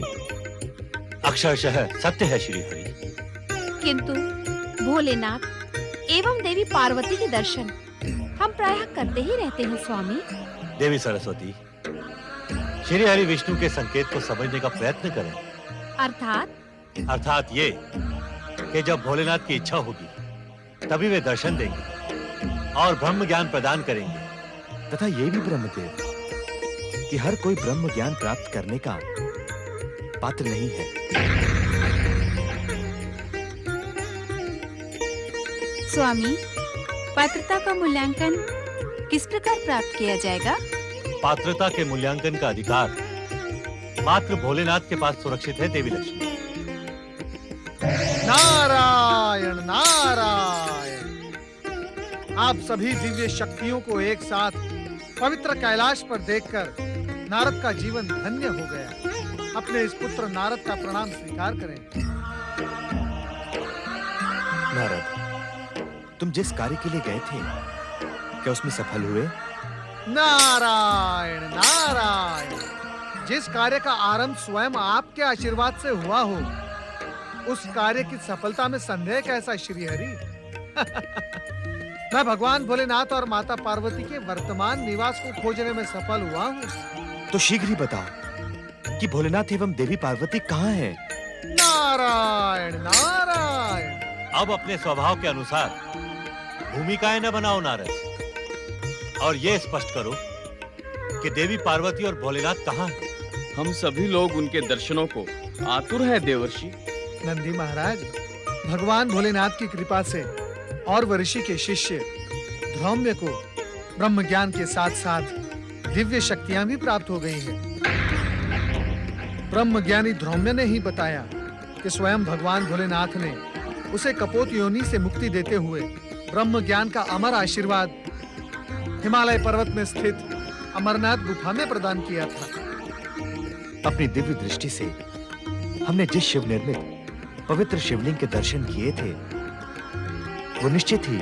अक्षरशः सत्य है श्री हरि। किंतु भोलेनाथ एवं देवी पार्वती के दर्शन हम प्रायः करते ही रहते हैं स्वामी। देवी सरस्वती, श्री हरि विष्णु के संकेत को समझने का प्रयत्न करें। अर्थात ये कि जब भोलेनाथ की इच्छा होगी तभी वे दर्शन देंगे और ब्रह्म ज्ञान प्रदान करेंगे। तथा ये भी ब्रह्मदेव कि हर कोई ब्रह्म ज्ञान प्राप्त करने का पात्र नहीं है। स्वामी, पात्रता का मूल्यांकन किस प्रकार प्राप्त किया जाएगा? पात्रता के मूल्यांकन का अधिकार मात्र भोलेनाथ के पास सुरक्षित है देवी लक्ष्मी। नारायण नारायण। आप सभी दिव्य शक्तियों को एक साथ पवित्र कैलाश पर देखकर नारद का जीवन धन्य हो गया। अपने इस पुत्र नारद का प्रणाम स्वीकार करें। नारद, तुम जिस कार्य के लिए गए थे, क्या उसमें सफल हुए? नारायण नारायण। जिस कार्य का आरंभ स्वयं आपके आशीर्वाद से हुआ हो, उस कार्य की सफलता में संदेह कैसा श्रीहरि? मैं भगवान भोलेनाथ और माता पार्वती के वर्तमान निवास को खोजने में सफल हुआ हूँ। तो शीघ्र ही बताओ कि भोलेनाथ एवं देवी पार्वती कहाँ हैं? नारायण नारायण। अब अपने स्वभाव के अनुसार भूमिकाएं न बनाओ नारद, और ये स्पष्ट करो कि देवी पार्वती और भोलेनाथ कहाँ हैं? हम सभी लोग उनके दर्शनों को आतुर हैं देवर्षि। नंदी महाराज, भगवान भोलेनाथ की कृपा से और ऋषि के शिष्य ध्रौम्य को ब्रह्म ज्ञान के साथ साथ दिव्य शक्तियां भी प्राप्त हो गई हैं। ब्रह्म ज्ञानी ध्रौम्य ने ही बताया कि स्वयं भगवान भोलेनाथ ने उसे कपोत योनि से मुक्ति देते हुए ब्रह्म ज्ञान का अमर आशीर्वाद हिमालय पर्वत में स्थित अमरनाथ गुफा में प्रदान किया था। अपनी दिव्य दृष्टि से हमने जिस शिव निर्मित पवित्र शिवलिंग के दर्शन किए थे, वो निश्चित ही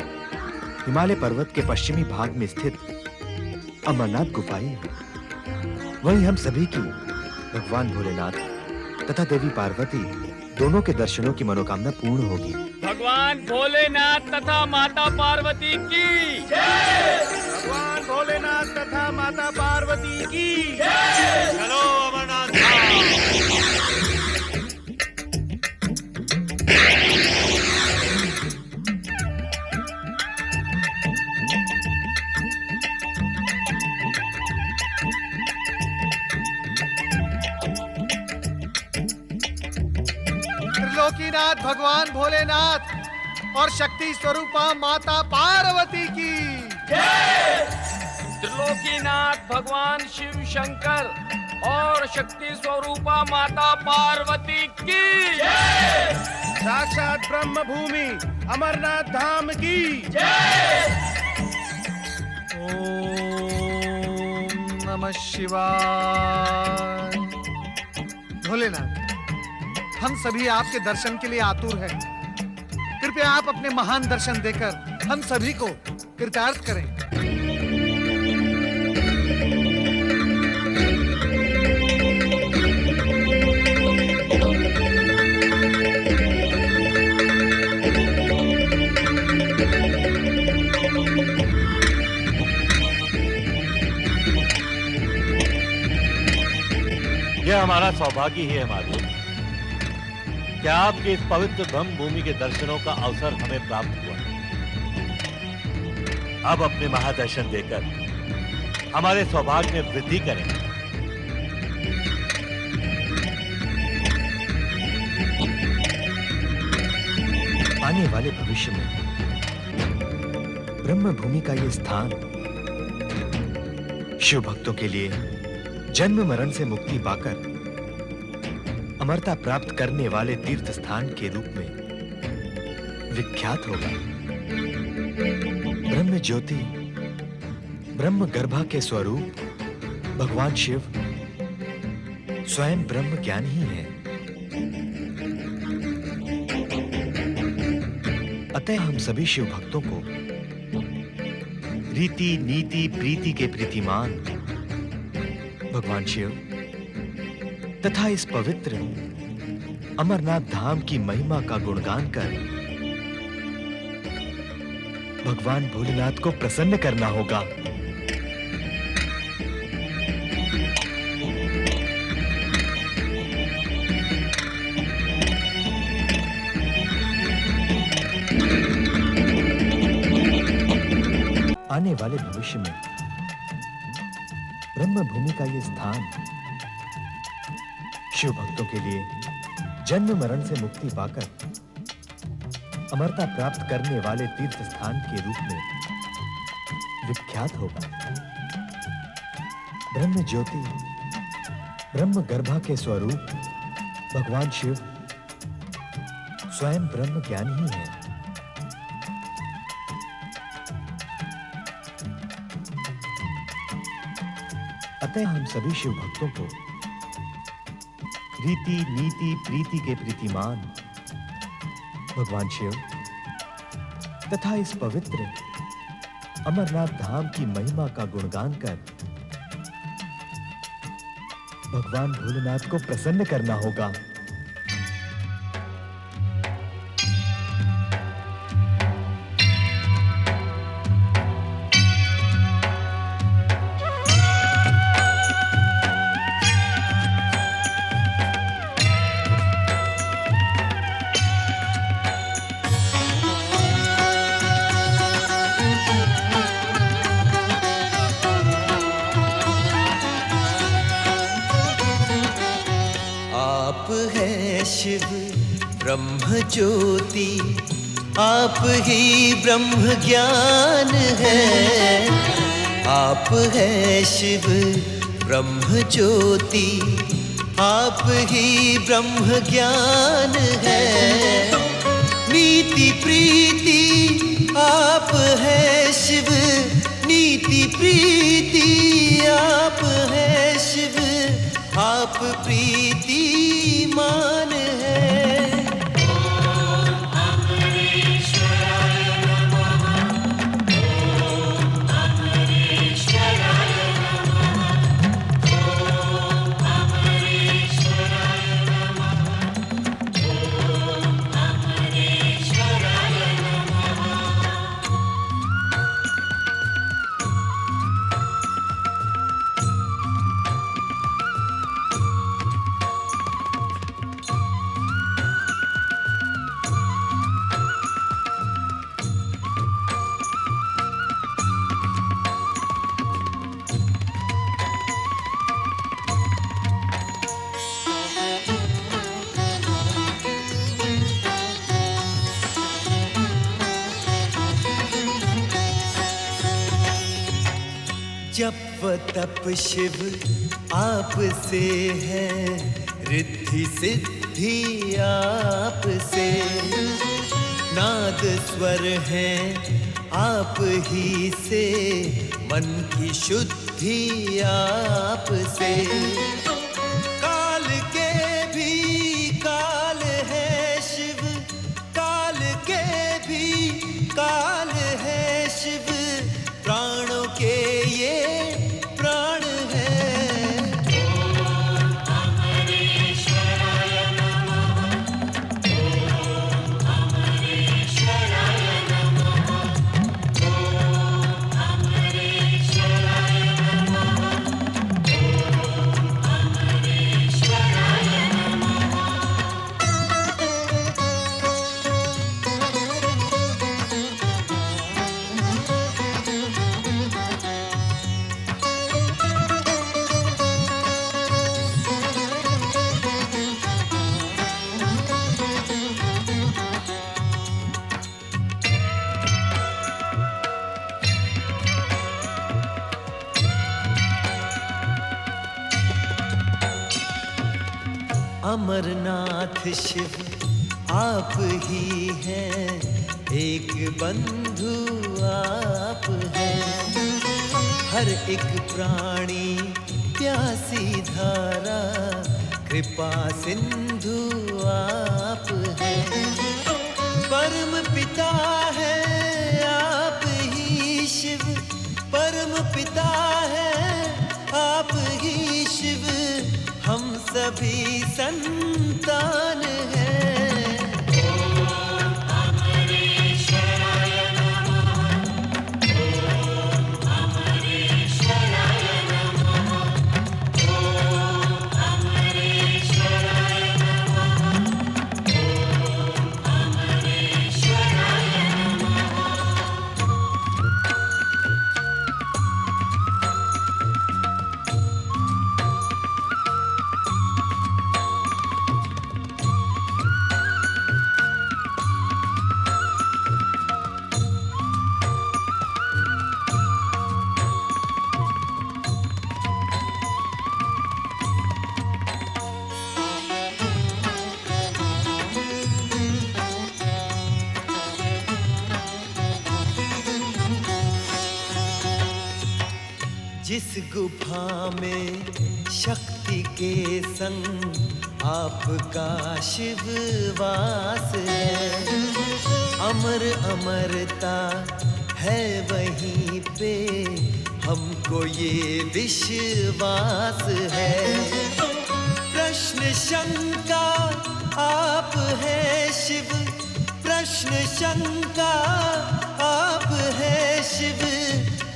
हिमालय पर्वत के पश्चिमी भाग में स्थित अमरनाथ गुफा ही है। वहीं हम सभी की भगवान भोलेनाथ तथा देवी पार्वती दोनों के दर्शनों की मनोकामना पूर्ण होगी। भगवान भोलेनाथ तथा माता पार्वती की जय। भगवान भोलेनाथ तथा माता पार्वती की जय। चलो अमरनाथ। त्रिलोकीनाथ भगवान भोलेनाथ और शक्ति स्वरूपा माता पार्वती की जय। त्रिलोकीनाथ भगवान शिव शंकर और शक्ति स्वरूपा माता पार्वती की जय। साक्षात ब्रह्म भूमि अमरनाथ धाम की जय। ओम नमः शिवाय। भोलेनाथ, हम सभी आपके दर्शन के लिए आतुर हैं। कृपया आप अपने महान दर्शन देकर हम सभी को कृतार्थ करें। यह हमारा सौभाग्य ही है माधव, क्या आपके इस पवित्र ब्रह्म भूमि के दर्शनों का अवसर हमें प्राप्त हुआ। अब अपने महादर्शन देकर हमारे सौभाग्य में वृद्धि करें। आने वाले भविष्य में ब्रह्म भूमि का ये स्थान शिव भक्तों के लिए जन्म मरण से मुक्ति पाकर अमरता प्राप्त करने वाले तीर्थ स्थान के रूप में विख्यात होगा। ब्रह्म ज्योति, ब्रह्म गर्भा के स्वरूप भगवान शिव स्वयं ब्रह्म ज्ञान ही है। अतः हम सभी शिव भक्तों को रीति नीति प्रीति के प्रीतिमान भगवान शिव तथा इस पवित्र अमरनाथ धाम की महिमा का गुणगान कर भगवान भोलेनाथ को प्रसन्न करना होगा। आने वाले भविष्य में ब्रह्म भूमि का ये स्थान शिव भक्तों के लिए जन्म मरण से मुक्ति पाकर अमरता प्राप्त करने वाले तीर्थ स्थान के रूप में विख्यात होगा। ब्रह्म ज्योति, ब्रह्म गर्भा के स्वरूप भगवान शिव स्वयं ब्रह्म ज्ञान ही है। अतः हम सभी शिव भक्तों को रीति नीति प्रीति के प्रीतिमान भगवान शिव तथा इस पवित्र अमरनाथ धाम की महिमा का गुणगान कर भगवान भोलेनाथ को प्रसन्न करना होगा। शिव ब्रह्म ज्योति, आप ही ब्रह्म ज्ञान है। आप है शिव ब्रह्म ज्योति, आप ही ब्रह्म ज्ञान है। नीति प्रीति आप है शिव, नीति प्रीति आप है शिव, आप प्रीति मान है। जप तप शिव आप से है, रिद्धि सिद्धि आप से। नाद स्वर है आप ही से, मन की शुद्धि आप से। काल के भी काल है शिव, काल के भी काल है शिव, प्राणों के ये प्राण है। अमरनाथ शिव आप ही हैं, एक बंधु आप हैं। हर एक प्राणी प्यासी धारा, कृपा सिंधु आप हैं। परम पिता है आप ही शिव, परम पिता है आप ही शिव, हम सभी संतान हैं। जिस गुफा में शक्ति के संग आपका शिव वास है, अमर अमरता है वहीं पे, हमको ये विश्वास है। प्रश्न शंका आप है शिव, प्रश्न शंका आप है शिव,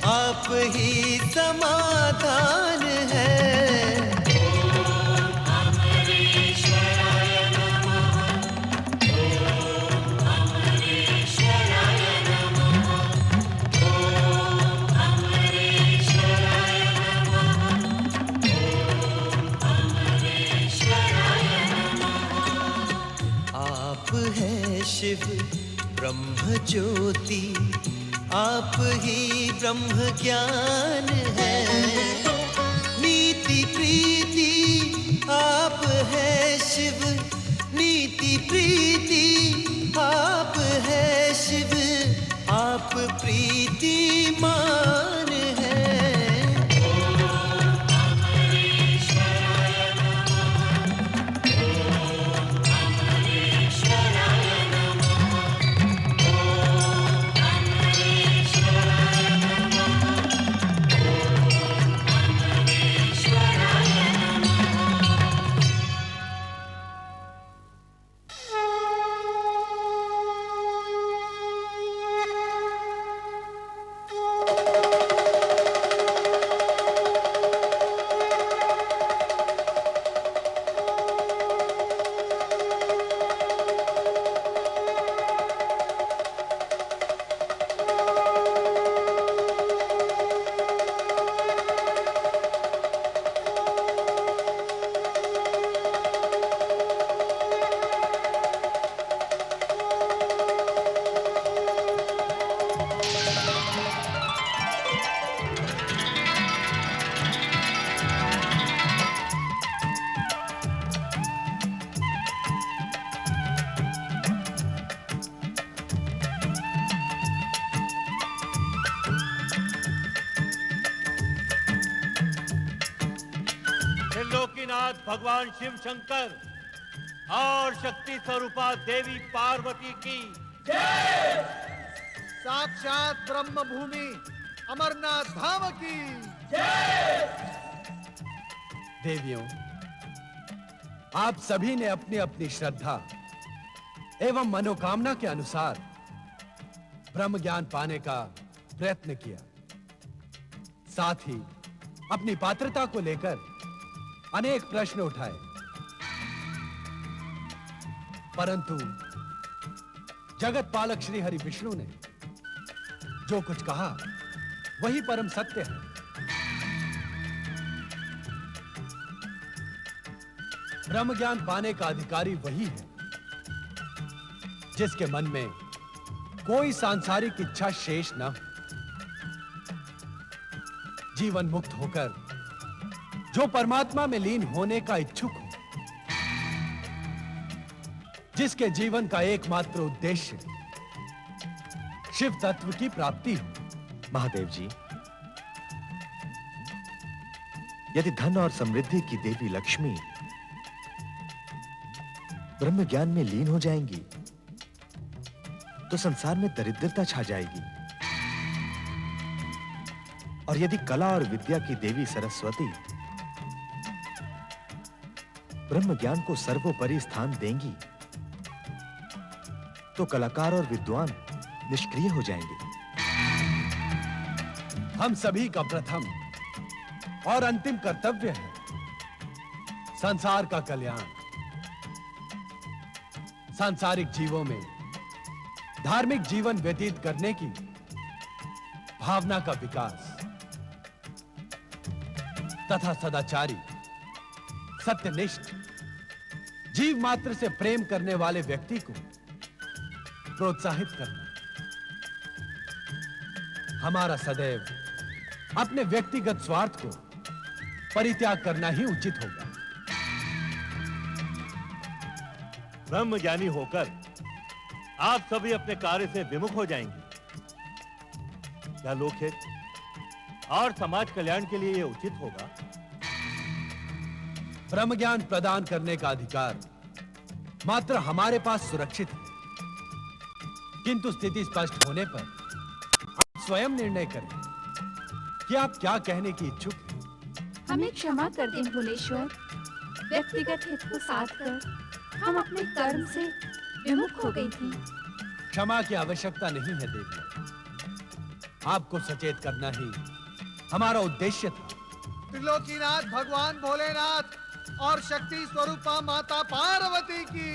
आप ही समाधान है। आप है शिव ब्रह्म ज्योति, आप ही ब्रह्म ज्ञान है। नीति प्रीति आप है शिव, नीति प्रीति आप है शिव, आप प्रीतिमान है। त्रिलोकीनाथ भगवान शिव शंकर और शक्ति स्वरूपा देवी पार्वती की जय। साक्षात ब्रह्म भूमि अमरनाथ धाम की जय। देवियों, आप सभी ने अपनी अपनी श्रद्धा एवं मनोकामना के अनुसार ब्रह्म ज्ञान पाने का प्रयत्न किया। साथ ही अपनी पात्रता को लेकर अनेक प्रश्न उठाए, परंतु जगत पालक श्री हरि विष्णु ने जो कुछ कहा वही परम सत्य है। ब्रह्म ज्ञान पाने का अधिकारी वही है जिसके मन में कोई सांसारिक इच्छा शेष न हो, जीवन मुक्त होकर जो परमात्मा में लीन होने का इच्छुक हो, जिसके जीवन का एकमात्र उद्देश्य शिव तत्व की प्राप्ति हो। महादेव जी, यदि धन और समृद्धि की देवी लक्ष्मी ब्रह्म ज्ञान में लीन हो जाएंगी तो संसार में दरिद्रता छा जाएगी, और यदि कला और विद्या की देवी सरस्वती ब्रह्म ज्ञान को सर्वोपरि स्थान देंगी तो कलाकार और विद्वान निष्क्रिय हो जाएंगे। हम सभी का प्रथम और अंतिम कर्तव्य है संसार का कल्याण, सांसारिक जीवों में धार्मिक जीवन व्यतीत करने की भावना का विकास तथा सदाचारी, सत्यनिष्ठ, जीव मात्र से प्रेम करने वाले व्यक्ति को प्रोत्साहित करना। हमारा सदैव अपने व्यक्तिगत स्वार्थ को परित्याग करना ही उचित होगा। ब्रह्मज्ञानी होकर आप सभी अपने कार्य से विमुख हो जाएंगे। क्या लोकहित और समाज कल्याण के लिए ये उचित होगा। ब्रह्म ज्ञान प्रदान करने का अधिकार मात्र हमारे पास सुरक्षित है, किंतु स्थिति स्पष्ट होने पर आप स्वयं निर्णय करें कि आप क्या कहने की इच्छुक हैं। हमें क्षमा कर दें भुवनेश्वर। व्यक्तिगत हित को साध कर हम अपने कर्म से विमुख हो गई थी। क्षमा की आवश्यकता नहीं है देवी, आपको सचेत करना ही हमारा उद्देश्य था। त्रिलोकीनाथ भगवान भोलेनाथ और शक्ति स्वरूपा माता पार्वती की